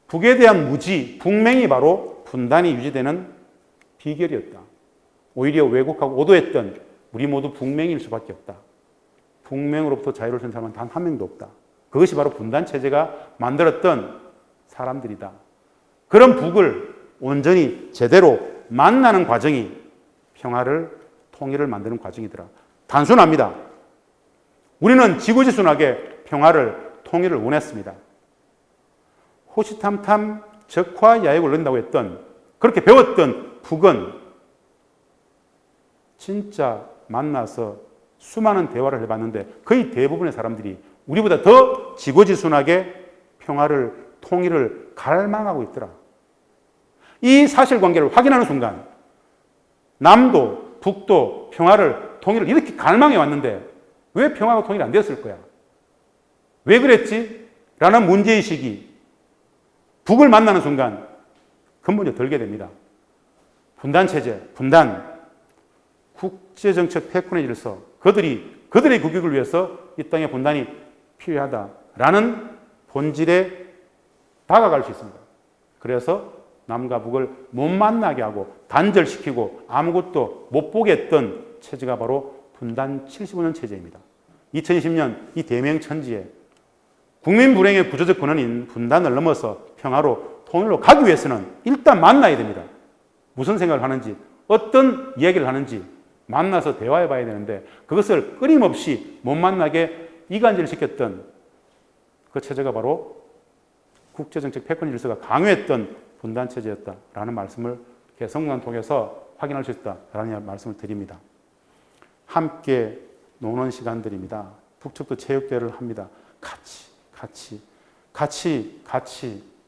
북에 대한 무지, 북맹이 바로 분단이 유지되는 비결이었다. 오히려 왜곡하고 오도했던 우리 모두 북맹일 수밖에 없다. 북맹으로부터 자유를 준 사람은 단 한 명도 없다. 그것이 바로 분단체제가 만들었던 사람들이다. 그런 북을 온전히 제대로 만나는 과정이 평화를, 통일을 만드는 과정이더라. 단순합니다. 우리는 지고지순하게 평화를, 통일을 원했습니다. 호시탐탐 적화야욕을 넣는다고 했던, 그렇게 배웠던 북은 진짜 만나서 수많은 대화를 해봤는데 거의 대부분의 사람들이 우리보다 더 지고지순하게 평화를, 통일을 갈망하고 있더라. 이 사실관계를 확인하는 순간 남도 북도 평화를, 통일을 이렇게 갈망해 왔는데 왜 평화가 통일이 안 되었을 거야? 왜 그랬지? 라는 문제의식이 북을 만나는 순간 근본적으로 들게 됩니다. 분단체제, 분단, 국제정책 패권의 질서, 그들의 국익을 위해서 이 땅의 분단이 필요하다라는 본질에 다가갈 수 있습니다. 그래서 남과 북을 못 만나게 하고 단절시키고 아무것도 못 보게 했던 체제가 바로 분단 75년 체제입니다. 2020년 이 대명천지에 국민 불행의 구조적 근원인 분단을 넘어서 평화로, 통일로 가기 위해서는 일단 만나야 됩니다. 무슨 생각을 하는지, 어떤 이야기를 하는지 만나서 대화해 봐야 되는데 그것을 끊임없이 못 만나게 이간질 시켰던 그 체제가 바로 국제정책 패권 질서가 강요했던 분단체제였다라는 말씀을 개성공단 통해서 확인할 수 있다라는 말씀을 드립니다. 함께 노는 시간들입니다. 북측도 체육대회를 합니다. 같이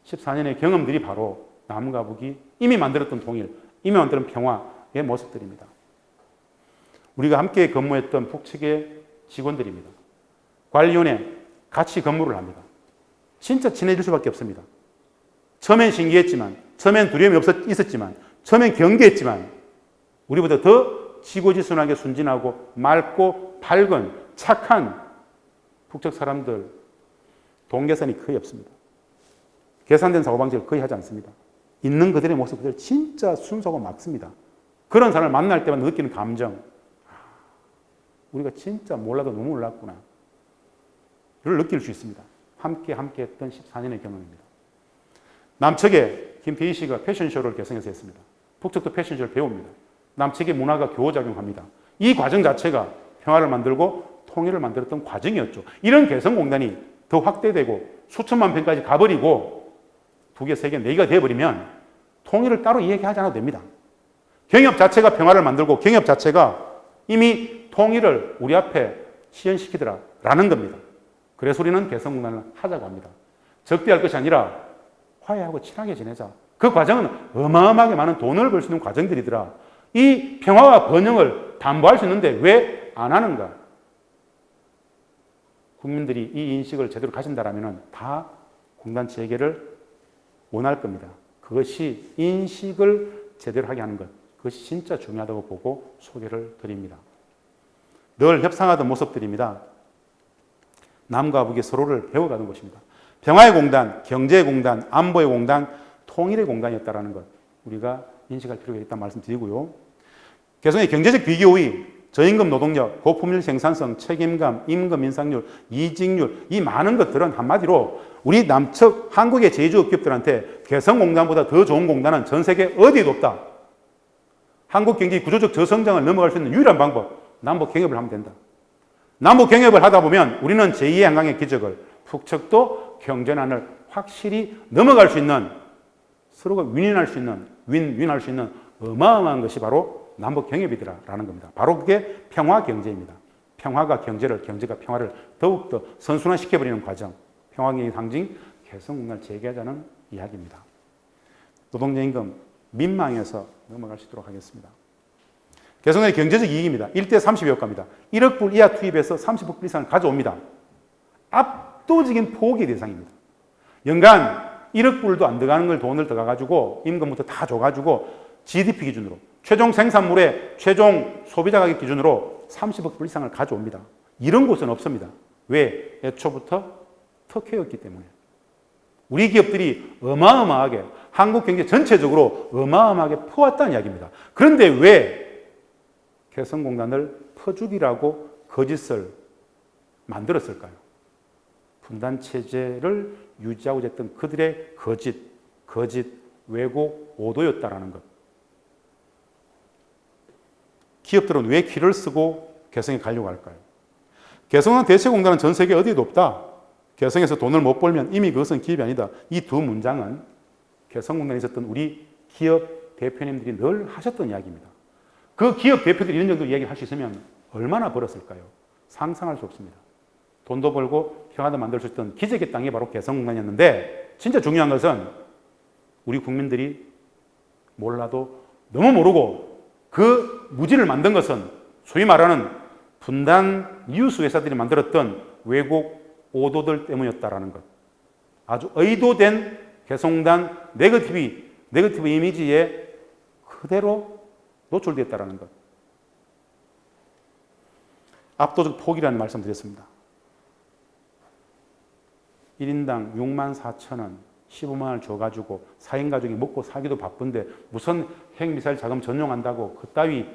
14년의 경험들이 바로 남과 북이 이미 만들었던 통일, 이미 만들었던 평화의 모습들입니다. 우리가 함께 근무했던 북측의 직원들입니다. 관리원에 같이 근무를 합니다. 진짜 친해질 수밖에 없습니다. 처음엔 신기했지만, 처음엔 두려움이 있었지만, 처음엔 경계했지만 우리보다 더 지고지순하게 순진하고 맑고 밝은 착한 북측 사람들 동계산이 거의 없습니다. 계산된 사고방식을 거의 하지 않습니다. 있는 그들의 모습 그대로 진짜 순수하고 막습니다. 그런 사람을 만날 때마다 느끼는 감정, 우리가 진짜 몰라도 너무 몰랐구나 를 느낄 수 있습니다. 함께 했던 14년의 경험입니다. 남측에 김태희 씨가 패션쇼를 개성해서 했습니다. 북측도 패션쇼를 배웁니다. 남측의 문화가 교호작용합니다. 이 과정 자체가 평화를 만들고 통일을 만들었던 과정이었죠. 이런 개성공단이 더 확대되고 수천만 평까지 가버리고 두 개, 세 개, 네 개가 되어버리면 통일을 따로 이야기하지 않아도 됩니다. 경협 자체가 평화를 만들고 경협 자체가 이미 통일을 우리 앞에 시연시키더라라는 겁니다. 그래서 우리는 개성공단을 하자고 합니다. 적대할 것이 아니라 화해하고 친하게 지내자. 그 과정은 어마어마하게 많은 돈을 벌 수 있는 과정들이더라. 이 평화와 번영을 담보할 수 있는데 왜 안 하는가? 국민들이 이 인식을 제대로 가진다면 다 공단 재개를 원할 겁니다. 그것이 인식을 제대로 하게 하는 것. 그것이 진짜 중요하다고 보고 소개를 드립니다. 늘 협상하던 모습들입니다. 남과 북이 서로를 배워가는 것입니다. 평화의 공단, 경제의 공단, 안보의 공단, 통일의 공단이었다는 것 우리가 인식할 필요가 있다는 말씀 드리고요. 개성의 경제적 비교의 저임금 노동력, 고품질 생산성, 책임감, 임금 인상률, 이직률 이 많은 것들은 한마디로 우리 남측 한국의 제조업 기업들한테 개성공단보다 더 좋은 공단은 전 세계 어디에도 없다. 한국 경제 구조적 저성장을 넘어갈 수 있는 유일한 방법, 남북 경협을 하면 된다. 남북 경협을 하다 보면 우리는 제2의 한강의 기적을, 북측도 경제난을 확실히 넘어갈 수 있는, 서로가 윈윈할 수 있는 어마어마한 것이 바로 남북 경협이더라라는 겁니다. 바로 그게 평화 경제입니다. 평화가 경제를, 경제가 평화를 더욱더 선순환시켜버리는 과정, 평화 경제의 상징 개성공단을 재개하자는 이야기입니다. 노동자 임금 민망해서 넘어갈 수 있도록 하겠습니다. 개성공단의 경제적 이익입니다. 1대 30여 억갑니다. 1억 불 이하 투입해서 30억 불 이상을 가져옵니다. 압도적인 포기의 대상입니다. 연간 1억 불도 안 들어가는 걸 돈을 들어가가지고 임금부터 다 줘가지고 GDP 기준으로 최종 생산물의 최종 소비자 가격 기준으로 30억 불 이상을 가져옵니다. 이런 곳은 없습니다. 왜? 애초부터 특혜였기 때문에. 우리 기업들이 어마어마하게 한국 경제 전체적으로 어마어마하게 퍼왔다는 이야기입니다. 그런데 왜 개성공단을 퍼주기라고 거짓을 만들었을까요? 분단체제를 유지하고자 했던 그들의 거짓, 왜곡, 오도였다라는 것. 기업들은 왜 기를 쓰고 개성에 가려고 할까요? 개성공단 대체공단은 전 세계 어디에도 없다. 개성에서 돈을 못 벌면 이미 그것은 기업이 아니다. 이 두 문장은 개성공단에 있었던 우리 기업 대표님들이 늘 하셨던 이야기입니다. 그 기업 대표들이 이런 정도 이야기를 할 수 있으면 얼마나 벌었을까요? 상상할 수 없습니다. 돈도 벌고 평화도 만들 수 있던 기적의 땅이 바로 개성공단이었는데 진짜 중요한 것은 우리 국민들이 몰라도 너무 모르고 그 무지를 만든 것은 소위 말하는 분단 뉴스 회사들이 만들었던 왜곡 오도들 때문이었다라는 것. 아주 의도된 개성공단 네거티브 이미지에 그대로 노출되었다라는 것. 압도적 포기라는 말씀 드렸습니다. 1인당 6만 4천 원, 15만 원을 줘가지고 4인 가족이 먹고 살기도 바쁜데 무슨 핵미사일 자금 전용한다고 그따위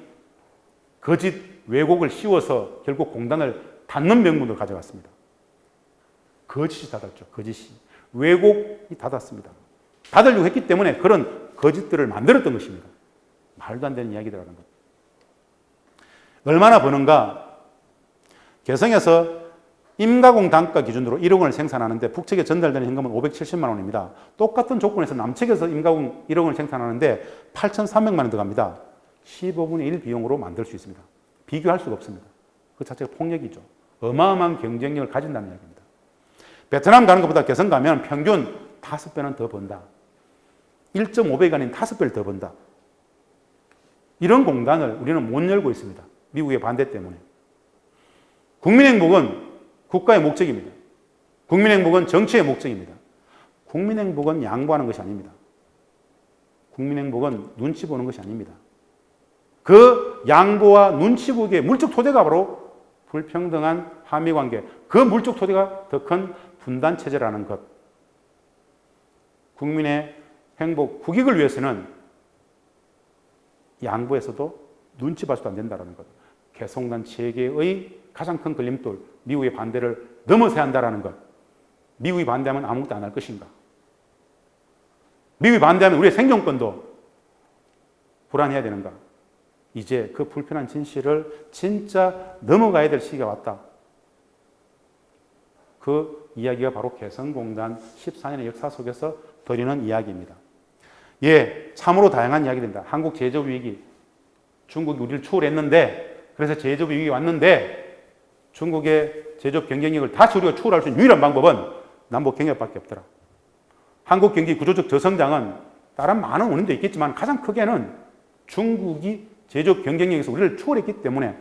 거짓 왜곡을 씌워서 결국 공단을 닫는 명분으로 가져갔습니다. 거짓이 닫았죠. 거짓이. 왜곡이 닫았습니다. 닫으려고 했기 때문에 그런 거짓들을 만들었던 것입니다. 말도 안 되는 이야기들하는 것. 얼마나 버는가? 개성에서 임가공 단가 기준으로 1억 원을 생산하는데 북측에 전달되는 현금은 570만 원입니다. 똑같은 조건에서 남측에서 임가공 1억 원을 생산하는데 8,300만 원 들어갑니다. 15분의 1 비용으로 만들 수 있습니다. 비교할 수가 없습니다. 그 자체가 폭력이죠. 어마어마한 경쟁력을 가진다는 이야기입니다. 베트남 가는 것보다 개성 가면 평균 5배는 더 번다. 1.5배가 아닌 5배를 더 번다. 이런 공단을 우리는 못 열고 있습니다. 미국의 반대 때문에. 국민행복은 국가의 목적입니다. 국민행복은 정치의 목적입니다. 국민행복은 양보하는 것이 아닙니다. 국민행복은 눈치 보는 것이 아닙니다. 그 양보와 눈치 보기의 물적 토대가 바로 불평등한 한미관계, 그 물적 토대가 더 큰 분단체제라는 것. 국민의 행복, 국익을 위해서는 양보에서도 눈치 봐서도 안 된다는 것. 개성공단 체계의 가장 큰 걸림돌, 미국의 반대를 넘어서야 한다는 것. 미국이 반대하면 아무것도 안 할 것인가? 미국이 반대하면 우리의 생존권도 불안해야 되는가? 이제 그 불편한 진실을 진짜 넘어가야 될 시기가 왔다. 그 이야기가 바로 개성공단 14년의 역사 속에서 드리는 이야기입니다. 예, 참으로 다양한 이야기입니다. 한국 제조업 위기, 중국이 우리를 추월했는데, 그래서 제조업 위기가 왔는데 중국의 제조업 경쟁력을 다시 우리가 추월할 수 있는 유일한 방법은 남북 경협밖에 없더라. 한국 경기 구조적 저성장은 다른 많은 원인도 있겠지만 가장 크게는 중국이 제조업 경쟁력에서 우리를 추월했기 때문에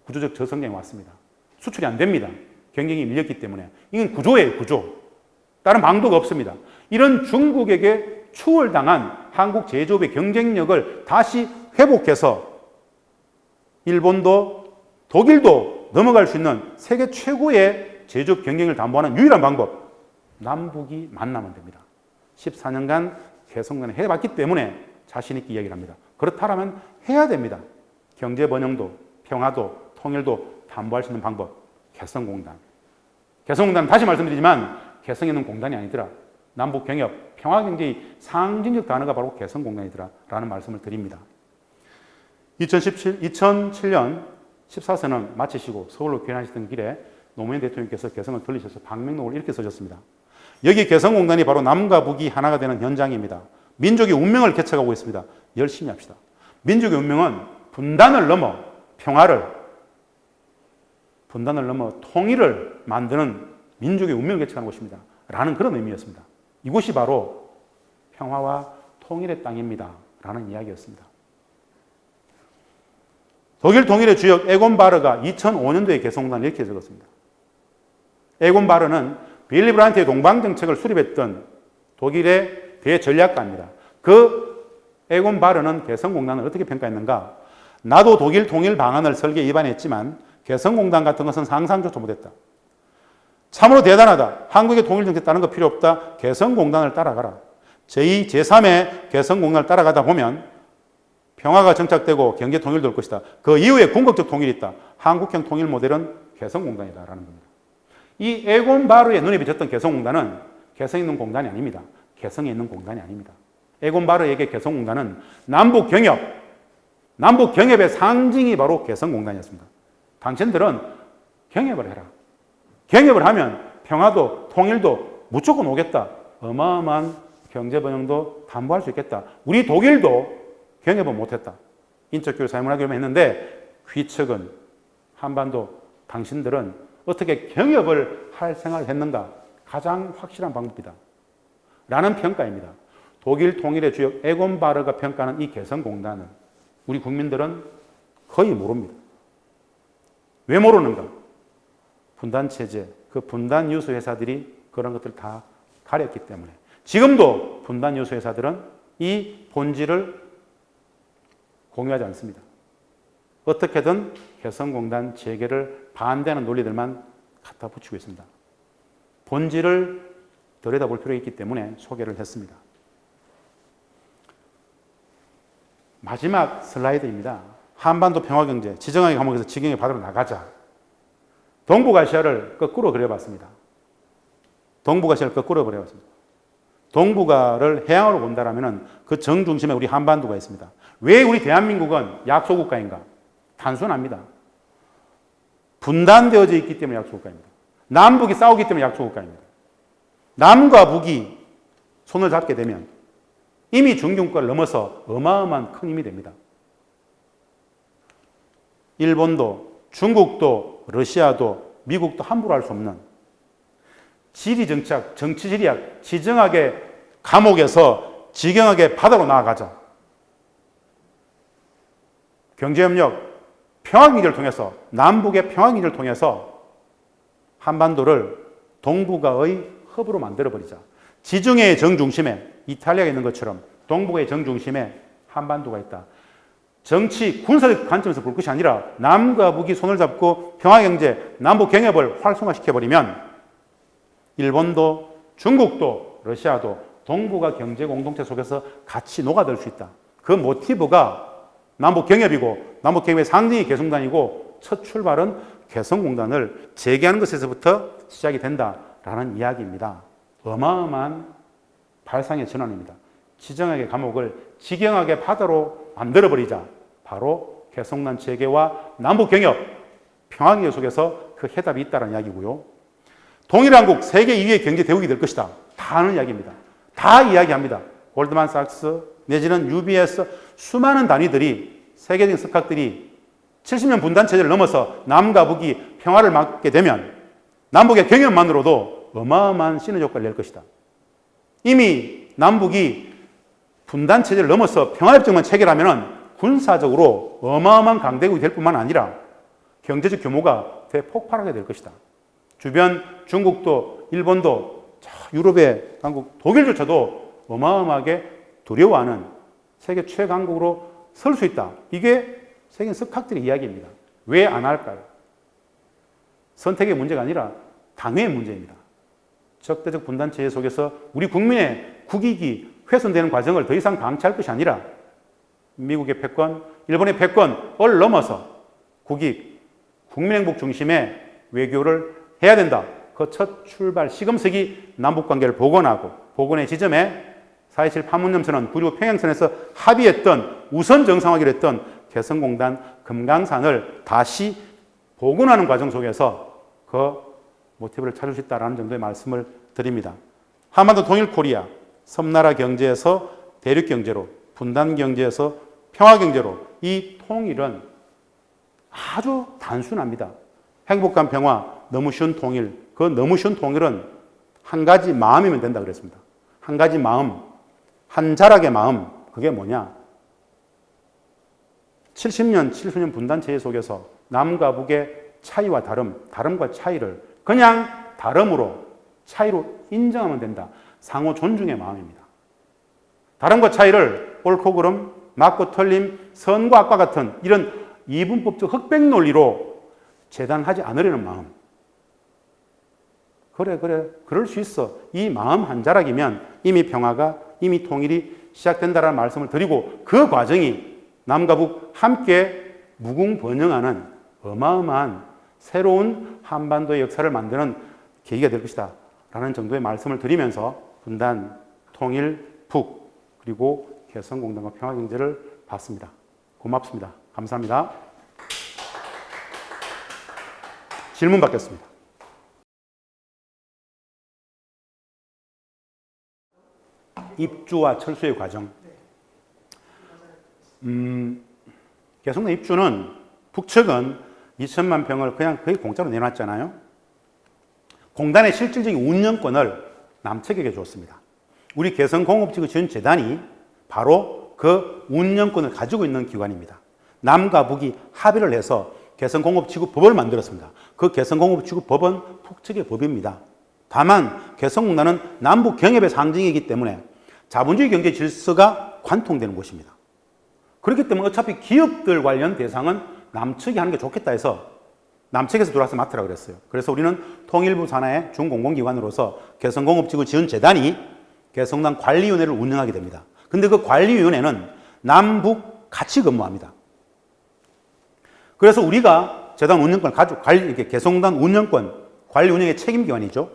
구조적 저성장이 왔습니다. 수출이 안 됩니다. 경쟁이 밀렸기 때문에. 이건 구조예요, 구조. 다른 방도가 없습니다. 이런 중국에게 추월당한 한국 제조업의 경쟁력을 다시 회복해서 일본도 독일도 넘어갈 수 있는 세계 최고의 제조업 경쟁을 담보하는 유일한 방법, 남북이 만나면 됩니다. 14년간 개성공단을 해봤기 때문에 자신 있게 이야기를 합니다. 그렇다면 해야 됩니다. 경제 번영도, 평화도, 통일도 담보할 수 있는 방법, 개성공단. 개성공단은 다시 말씀드리지만 개성에 있는 공단이 아니더라. 남북경협, 평화경제의 상징적 단어가 바로 개성공단이더라 라는 말씀을 드립니다. 2007년 14선언 마치시고 서울로 귀환하시던 길에 노무현 대통령께서 개성을 들리셔서 방명록을 이렇게 써셨습니다. 여기 개성공단이 바로 남과 북이 하나가 되는 현장입니다. 민족의 운명을 개척하고 있습니다. 열심히 합시다. 민족의 운명은 분단을 넘어 평화를, 분단을 넘어 통일을 만드는 민족의 운명을 개척하는 곳입니다. 라는 그런 의미였습니다. 이곳이 바로 평화와 통일의 땅입니다. 라는 이야기였습니다. 독일 통일의 주역 에곤 바르가 2005년도에 개성공단을 이렇게 적었습니다. 에곤 바르는 빌리 브란트의 동방정책을 수립했던 독일의 대전략가입니다. 그 에곤 바르는 개성공단을 어떻게 평가했는가? 나도 독일 통일 방안을 설계에 입안했지만 개성공단 같은 것은 상상조차 못했다. 참으로 대단하다. 한국의 통일정책 따르는 거 필요 없다. 개성공단을 따라가라. 제2, 제3의 개성공단을 따라가다 보면 평화가 정착되고 경제 통일도 올 것이다. 그 이후에 궁극적 통일이 있다. 한국형 통일 모델은 개성공단이다라는 겁니다. 이 에곤 바르의 눈에 비쳤던 개성공단은 개성에 있는 공단이 아닙니다. 개성에 있는 공단이 아닙니다. 에곤 바르에게 개성공단은 남북경협의 상징이 바로 개성공단이었습니다. 당신들은 경협을 해라. 경협을 하면 평화도 통일도 무조건 오겠다. 어마어마한 경제번영도 담보할 수 있겠다. 우리 독일도 경협은 못했다. 인적교류 사용하기로 했는데 귀측은 한반도 당신들은 어떻게 경협을 할 생각을 했는가? 가장 확실한 방법이다. 라는 평가입니다. 독일 통일의 주역 에곤 바르가 평가하는 이 개성공단은 우리 국민들은 거의 모릅니다. 왜 모르는가? 분단체제, 그 분단 유수 회사들이 그런 것들을 다 가렸기 때문에 지금도 분단 유수 회사들은 이 본질을 공유하지 않습니다. 어떻게든 개성공단 재개를 반대하는 논리들만 갖다 붙이고 있습니다. 본질을 들여다볼 필요가 있기 때문에 소개를 했습니다. 마지막 슬라이드입니다. 한반도 평화경제, 지정학의 과목에서 지경의 바다로 나가자. 동북아시아를 거꾸로 그려봤습니다. 동북아를 해양으로 본다라면 그 정중심에 우리 한반도가 있습니다. 왜 우리 대한민국은 약소국가인가? 단순합니다. 분단되어져 있기 때문에 약소국가입니다. 남북이 싸우기 때문에 약소국가입니다. 남과 북이 손을 잡게 되면 이미 중견국가를 넘어서 어마어마한 큰 힘이 됩니다. 일본도, 중국도, 러시아도, 미국도 함부로 할 수 없는 지리정착, 정치지리학, 지정학의 감옥에서 지경학의 바다로 나아가자. 경제협력, 평화기를 통해서, 남북의 평화기를 통해서 한반도를 동북아의 허브로 만들어버리자. 지중해의 정중심에 이탈리아가 있는 것처럼 동북아의 정중심에 한반도가 있다. 정치, 군사적 관점에서 볼 것이 아니라 남과 북이 손을 잡고 평화경제, 남북경협을 활성화시켜버리면 일본도, 중국도, 러시아도 동북아 경제 공동체 속에서 같이 녹아들 수 있다. 그 모티브가 남북경협이고 남북경협의 상징이 개성공단이고 첫 출발은 개성공단을 재개하는 것에서부터 시작이 된다라는 이야기입니다. 어마어마한 발상의 전환입니다. 지정학의 감옥을 지경학의 바다로 만들어버리자. 바로 개성공단 재개와 남북경협, 평화경협 속에서 그 해답이 있다는 이야기고요. 동일한국 세계 2위의 경제 대국이 될 것이다. 다 하는 이야기입니다. 다 이야기합니다. 골드만삭스 내지는 UBS 수많은 단위들이 세계적인 석학들이 70년 분단체제를 넘어서 남과 북이 평화를 맞게 되면 남북의 경협만으로도 어마어마한 시너지 효과를 낼 것이다. 이미 남북이 분단체제를 넘어서 평화협정만 체결하면 군사적으로 어마어마한 강대국이 될 뿐만 아니라 경제적 규모가 대폭발하게 될 것이다. 주변 중국도 일본도 유럽의 강국 독일조차도 어마어마하게 두려워하는 세계 최강국으로 설 수 있다. 이게 세계 석학들의 이야기입니다. 왜 안 할까요? 선택의 문제가 아니라 당위의 문제입니다. 적대적 분단체제 속에서 우리 국민의 국익이 훼손되는 과정을 더 이상 방치할 것이 아니라 미국의 패권, 일본의 패권을 넘어서 국익, 국민행복 중심의 외교를 해야 된다. 그 첫 출발 시금석이 남북관계를 복원하고 복원의 지점에 4.27 판문점선언, 9.19 평양선에서 합의했던 우선 정상화기로 했던 개성공단 금강산을 다시 복원하는 과정 속에서 그 모티브를 찾을 수 있다는 정도의 말씀을 드립니다. 한반도 통일 코리아, 섬나라 경제에서 대륙 경제로, 분단 경제에서 평화 경제로 이 통일은 아주 단순합니다. 행복한 평화, 너무 쉬운 통일. 그 너무 쉬운 통일은 한 가지 마음이면 된다 그랬습니다. 한 가지 마음, 한 자락의 마음. 그게 뭐냐? 70년, 70년 분단체제 속에서 남과 북의 차이와 다름과 차이를 그냥 다름으로, 차이로 인정하면 된다. 상호 존중의 마음입니다. 다름과 차이를 옳고 그름, 맞고 틀림, 선과 악과 같은 이런 이분법적 흑백 논리로 재단하지 않으려는 마음. 그래, 그럴 수 있어. 이 마음 한 자락이면 이미 평화가, 이미 통일이 시작된다라는 말씀을 드리고, 그 과정이 남과 북 함께 무궁번영하는 어마어마한 새로운 한반도의 역사를 만드는 계기가 될 것이다 라는 정도의 말씀을 드리면서 분단, 통일, 북, 그리고 개성공단과 평화경제를 봤습니다. 고맙습니다. 감사합니다. 질문 받겠습니다. 입주와 철수의 과정. 개성공단 입주는 북측은 2천만 평을 그냥 거의 공짜로 내놨잖아요. 공단의 실질적인 운영권을 남측에게 줬습니다. 우리 개성공업지구지원재단이 바로 그 운영권을 가지고 있는 기관입니다. 남과 북이 합의를 해서 개성공업지구법을 만들었습니다. 그 개성공업지구법은 북측의 법입니다. 다만 개성공단은 남북 경협의 상징이기 때문에 자본주의 경제 질서가 관통되는 곳입니다. 그렇기 때문에 어차피 기업들 관련 대상은 남측이 하는 게 좋겠다 해서 남측에서 들어와서 맡으라 그랬어요. 그래서 우리는 통일부 산하의 준공공기관으로서 개성공업지구지원재단이 개성공단 관리위원회를 운영하게 됩니다. 근데 그 관리위원회는 남북 같이 근무합니다. 그래서 우리가 재단 운영권을 가지고 개성공단 운영권, 관리 운영의 책임기관이죠.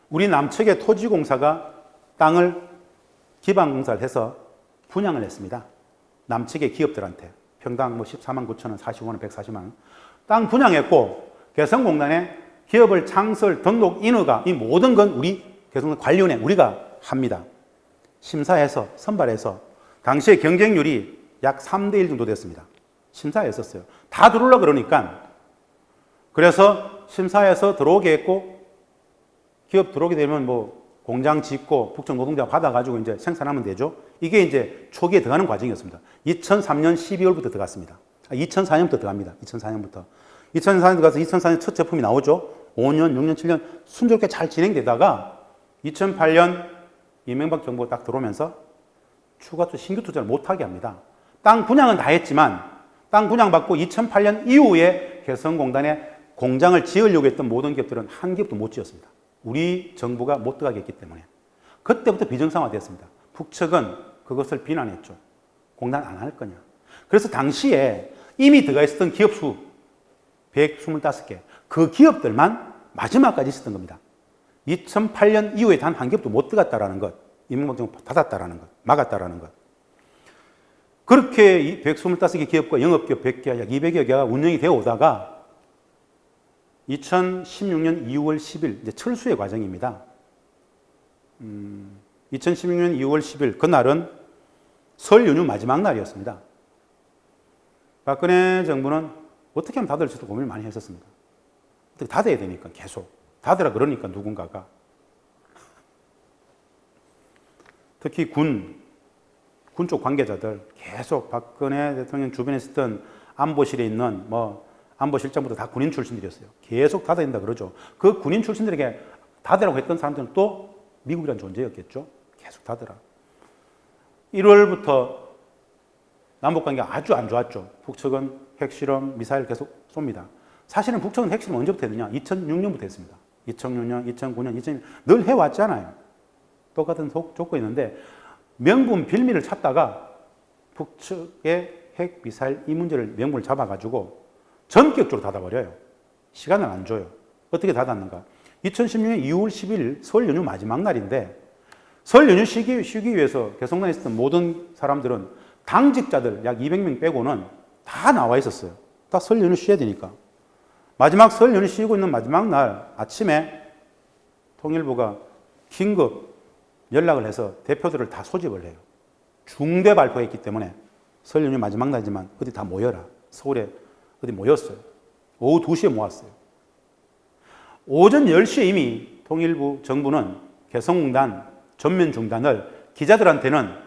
우리 남측의 토지공사가 땅을 기반공사를 해서 분양을 했습니다. 남측의 기업들한테 평당 14만 9천 원, 45만 원, 140만 원 땅 분양했고, 개성공단의 기업을 창설, 등록, 인허가 이 모든 건 우리 개성공단 관리위원회 우리가 합니다. 심사해서 선발해서 당시에 경쟁률이 약 3대1 정도 됐습니다. 심사했었어요. 다 들어오려고 그러니까. 그래서 심사해서 들어오게 했고, 기업 들어오게 되면 뭐 공장 짓고 북쪽 노동자 받아가지고 이제 생산하면 되죠. 이게 이제 초기에 들어가는 과정이었습니다. 2003년 12월부터 들어갔습니다. 2004년부터 들어갑니다. 2004년부터. 2004년 들어가서 2004년 첫 제품이 나오죠. 5년, 6년, 7년 순조롭게 잘 진행되다가 2008년 이명박 정부가 딱 들어오면서 추가 또 신규 투자를 못하게 합니다. 땅 분양은 다 했지만 땅 분양받고 2008년 이후에 개성공단에 공장을 지으려고 했던 모든 기업들은 한 기업도 못 지었습니다. 우리 정부가 못 들어가게 했기 때문에. 그때부터 비정상화됐습니다. 북측은 그것을 비난했죠. 공단 안 할 거냐. 그래서 당시에 이미 들어가 있었던 기업 수 125개, 그 기업들만 마지막까지 있었던 겁니다. 2008년 이후에 단 한 기업도 못 들어갔다라는 것, 이명박 정부 닫았다라는 것, 막았다라는 것. 그렇게 125개 기업과 영업기업 100개, 약 200여 개가 운영이 되어 오다가 2016년 2월 10일, 이제 철수의 과정입니다. 2016년 2월 10일, 그날은 설 연휴 마지막 날이었습니다. 박근혜 정부는 어떻게 하면 닫을지도 고민을 많이 했었습니다. 어떻게 닫아야 되니까 계속. 닫으라 그러니까 누군가가. 특히 군 쪽 관계자들 계속 박근혜 대통령 주변에 있었던 안보실에 있는 안보실장부터 다 군인 출신들이었어요. 계속 닫아야 된다 그러죠. 그 군인 출신들에게 닫으라고 했던 사람들은 또 미국이라는 존재였겠죠. 계속 닫으라. 1월부터 남북관계가 아주 안 좋았죠. 북측은 핵실험, 미사일 계속 쏩니다. 사실은 북측은 핵실험 언제부터 했느냐? 2006년부터 했습니다. 2006년, 2009년, 2000년 늘 해왔잖아요. 똑같은 조건이 있는데 명분 빌미를 찾다가 북측의 핵, 미사일 이 문제를 명분을 잡아가지고 전격적으로 닫아버려요. 시간을 안 줘요. 어떻게 닫았는가? 2016년 2월 10일 설 연휴 마지막 날인데 설 연휴 쉬기 위해서 개성단에 있었던 모든 사람들은 당직자들 약 200명 빼고는 다 나와 있었어요. 다 설 연휴 쉬어야 되니까. 마지막 설 연휴 쉬고 있는 마지막 날 아침에 통일부가 긴급 연락을 해서 대표들을 다 소집을 해요. 중대 발표했기 때문에 설 연휴 마지막 날이지만 어디 다 모여라. 서울에 어디 모였어요. 오후 2시에 모았어요. 오전 10시에 이미 통일부 정부는 개성공단 전면 중단을 기자들한테는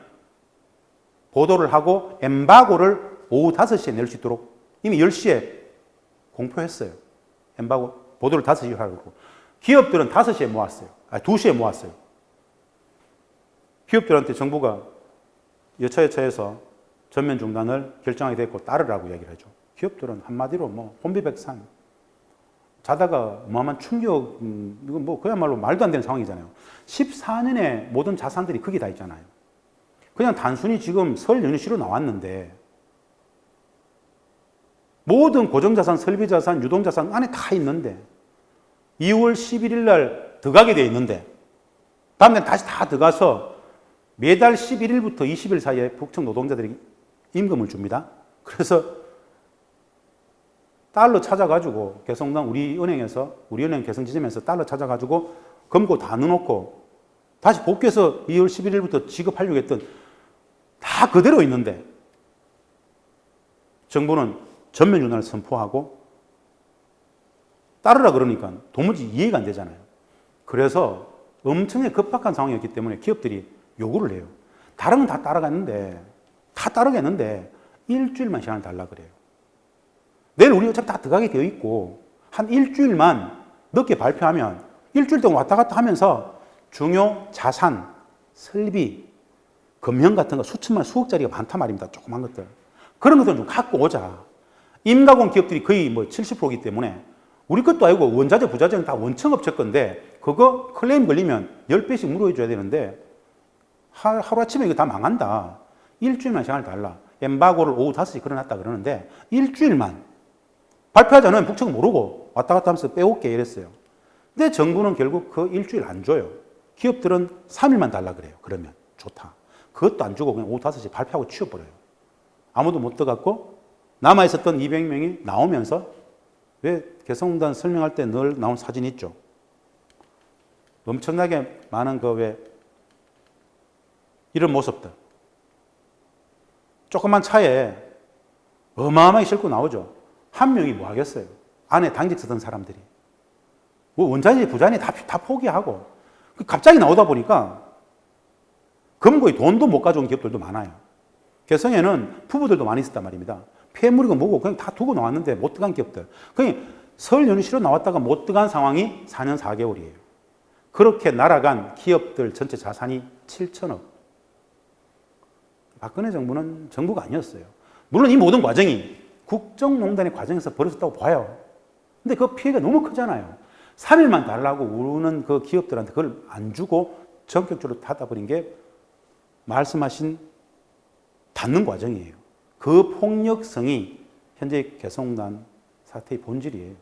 보도를 하고 엠바고를 오후 5시에 낼 수 있도록 이미 10시에 공표했어요. 엠바고 보도를 5시에 하라고. 기업들은 5시에 모았어요. 2시에 모았어요. 기업들한테 정부가 여차여차해서 전면 중단을 결정하게 됐고 따르라고 얘기를 하죠. 기업들은 한마디로 뭐 혼비백산. 자다가 어마어마한 충격, 이건 뭐 그야말로 말도 안 되는 상황이잖아요. 14년에 모든 자산들이 거기 다 있잖아요. 그냥 단순히 지금 설 연휴 쉬러 나왔는데 모든 고정자산, 설비자산, 유동자산 안에 다 있는데 2월 11일 날 들어가게 돼 있는데 다음날 다시 다 들어가서 매달 11일부터 20일 사이에 북청 노동자들이 임금을 줍니다. 그래서 달러 찾아가지고 개성당 우리 은행 개성지점에서 달러 찾아가지고 금고 다 넣어놓고 다시 복귀해서 2월 11일부터 지급하려고 했던 다 그대로 있는데 정부는 전면 중단을 선포하고 따르라 그러니까 도무지 이해가 안 되잖아요. 그래서 엄청나게 급박한 상황이었기 때문에 기업들이 요구를 해요. 다른 건 다 따르겠는데 일주일만 시간을 달라 그래요. 내일 우리 어차피 다 들어가게 되어 있고 한 일주일만 늦게 발표하면 일주일 동안 왔다 갔다 하면서 중요 자산, 설비, 금형 같은 거 수천만, 수억짜리가 많단 말입니다. 조그만 것들. 그런 것들 좀 갖고 오자. 임가공 기업들이 거의 뭐 70%이기 때문에 우리 것도 아니고 원자재, 부자재는 다 원청업체 건데 그거 클레임 걸리면 10배씩 물어줘야 되는데 하루아침에 이거 다 망한다. 일주일만 시간을 달라. 엠바고를 오후 5시 걸어놨다 그러는데 일주일만. 발표하지 않으면 북측은 모르고 왔다 갔다 하면서 빼올게 이랬어요. 근데 정부는 결국 그 일주일 안 줘요. 기업들은 3일만 달라 그래요. 그러면 좋다. 그것도 안 주고 그냥 오후 5시 발표하고 치워버려요. 아무도 못 들어갔고 남아있었던 200명이 나오면서 왜 개성공단 설명할 때 늘 나온 사진 있죠. 엄청나게 많은 왜 이런 모습들. 조그만 차에 어마어마하게 싣고 나오죠. 한 명이 뭐 하겠어요? 안에 당직 쓰던 사람들이. 뭐 원자재, 부자재 다 포기하고. 갑자기 나오다 보니까 금고에 돈도 못 가져온 기업들도 많아요. 개성에는 부부들도 많이 있었단 말입니다. 폐물이고 뭐고 그냥 다 두고 나왔는데 못 들어간 기업들. 그냥 설 연휴 쉬러 나왔다가 못 들어간 상황이 4년 4개월이에요. 그렇게 날아간 기업들 전체 자산이 7천억. 박근혜 정부는 정부가 아니었어요. 물론 이 모든 과정이 국정농단의 과정에서 벌어졌다고 봐요. 근데 그 피해가 너무 크잖아요. 3일만 달라고 우는 그 기업들한테 그걸 안 주고 전격적으로 닫아버린 게 말씀하신 닫는 과정이에요. 그 폭력성이 현재 개성공단 사태의 본질이에요.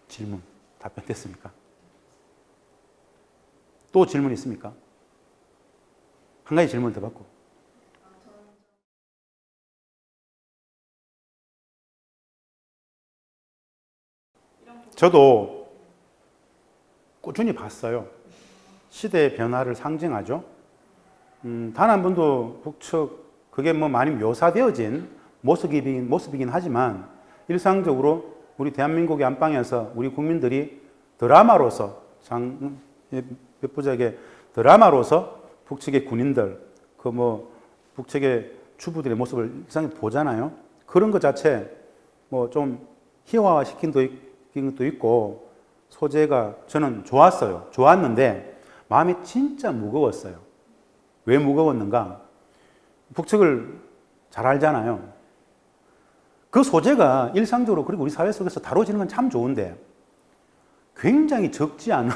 질문, 답변 됐습니까? 또 질문 있습니까? 한 가지 질문을 더 받고. 저도 꾸준히 봤어요. 시대의 변화를 상징하죠. 단 한 번도 북측 그게 뭐 많이 묘사되어진 모습이긴 하지만 일상적으로 우리 대한민국의 안방에서 우리 국민들이 드라마로서 몇 부작의 드라마로서 북측의 군인들 그 뭐 북측의 주부들의 모습을 일상에 보잖아요. 그런 것 자체 뭐 좀 희화화시킨 것도 있고 소재가 저는 좋았어요. 좋았는데 마음이 진짜 무거웠어요. 왜 무거웠는가? 북측을 잘 알잖아요. 그 소재가 일상적으로 그리고 우리 사회 속에서 다뤄지는 건 참 좋은데 굉장히 적지 않은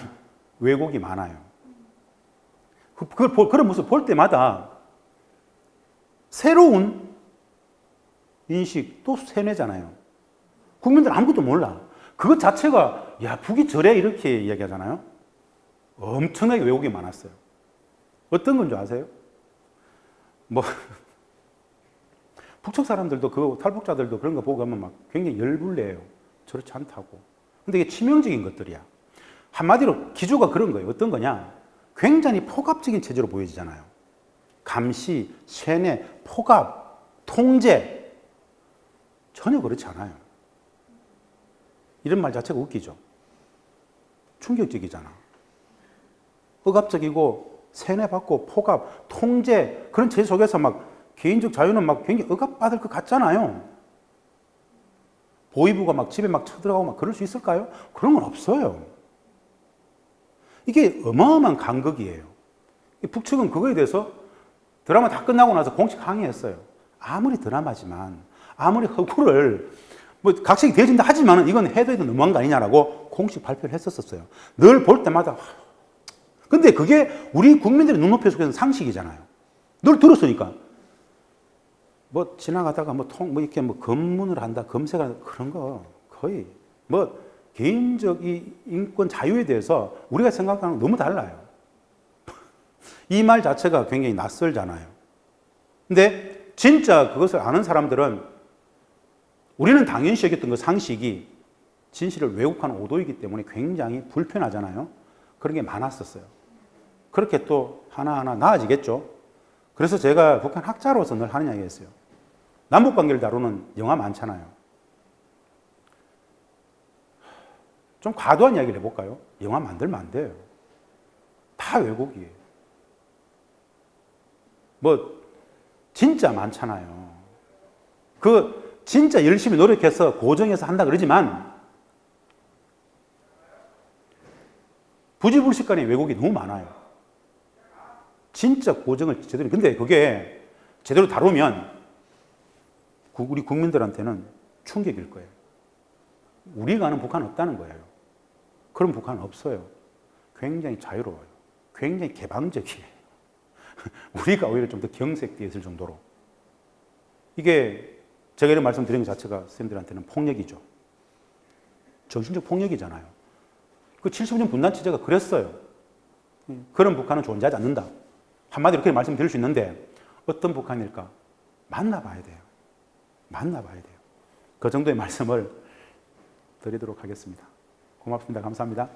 왜곡이 많아요. 그런 모습 볼 때마다 새로운 인식 또 세뇌잖아요. 국민들 아무것도 몰라. 그것 자체가 야 북이 저래 이렇게 이야기하잖아요. 엄청나게 왜곡이 많았어요. 어떤 건 줄 아세요? 뭐 북측 사람들도 그 탈북자들도 그런 거 보고 가면 막 굉장히 열불내요. 저렇지 않다고. 근데 이게 치명적인 것들이야. 한마디로 기조가 그런 거예요. 어떤 거냐? 굉장히 포갑적인 체제로 보여지잖아요. 감시, 세뇌, 포갑, 통제. 전혀 그렇지 않아요. 이런 말 자체가 웃기죠. 충격적이잖아. 억압적이고 세뇌받고 포갑, 통제 그런 체제 속에서 막 개인적 자유는 막 굉장히 억압받을 것 같잖아요. 보위부가 막 집에 막 쳐들어가고 막 그럴 수 있을까요? 그런 건 없어요. 이게 어마어마한 간극이에요. 북측은 그거에 대해서 드라마 다 끝나고 나서 공식 항의했어요. 아무리 드라마지만, 아무리 허구를 뭐 각색이 되어진다 하지만 이건 해도 너무한 거 아니냐라고 공식 발표를 했었어요. 늘 볼 때마다. 근데 그게 우리 국민들의 눈높이 속에서는 상식이잖아요. 늘 들었으니까. 뭐 지나가다가 뭐 이렇게 뭐 검문을 한다, 검색을 한다, 그런 거 거의 뭐 개인적 이 인권 자유에 대해서 우리가 생각하는 건 너무 달라요. 이 말 자체가 굉장히 낯설잖아요. 근데 진짜 그것을 아는 사람들은 우리는 당연시 여겼던 그 상식이 진실을 왜곡하는 오도이기 때문에 굉장히 불편하잖아요. 그런 게 많았었어요. 그렇게 또 하나하나 나아지겠죠. 그래서 제가 북한 학자로서 늘 하는 이야기가 있어요. 남북 관계를 다루는 영화 많잖아요. 좀 과도한 이야기를 해볼까요? 영화 만들면 안 돼요. 다 왜곡이에요. 뭐 진짜 많잖아요. 그 진짜 열심히 노력해서 고정해서 한다 그러지만 부지불식간의 왜곡이 너무 많아요. 진짜 고정을 제대로. 근데 그게 제대로 다루면 우리 국민들한테는 충격일 거예요. 우리가 아는 북한은 없다는 거예요. 그런 북한은 없어요. 굉장히 자유로워요. 굉장히 개방적이에요. 우리가 오히려 좀 더 경색되어 있을 정도로. 이게 제가 이런 말씀 드리는 것 자체가 선생님들한테는 폭력이죠. 정신적 폭력이잖아요. 그 75년 분단 체제가 그랬어요. 그런 북한은 존재하지 않는다. 한마디로 그렇게 말씀드릴 수 있는데 어떤 북한일까? 만나봐야 돼요. 만나봐야 돼요. 그 정도의 말씀을 드리도록 하겠습니다. 고맙습니다. 감사합니다.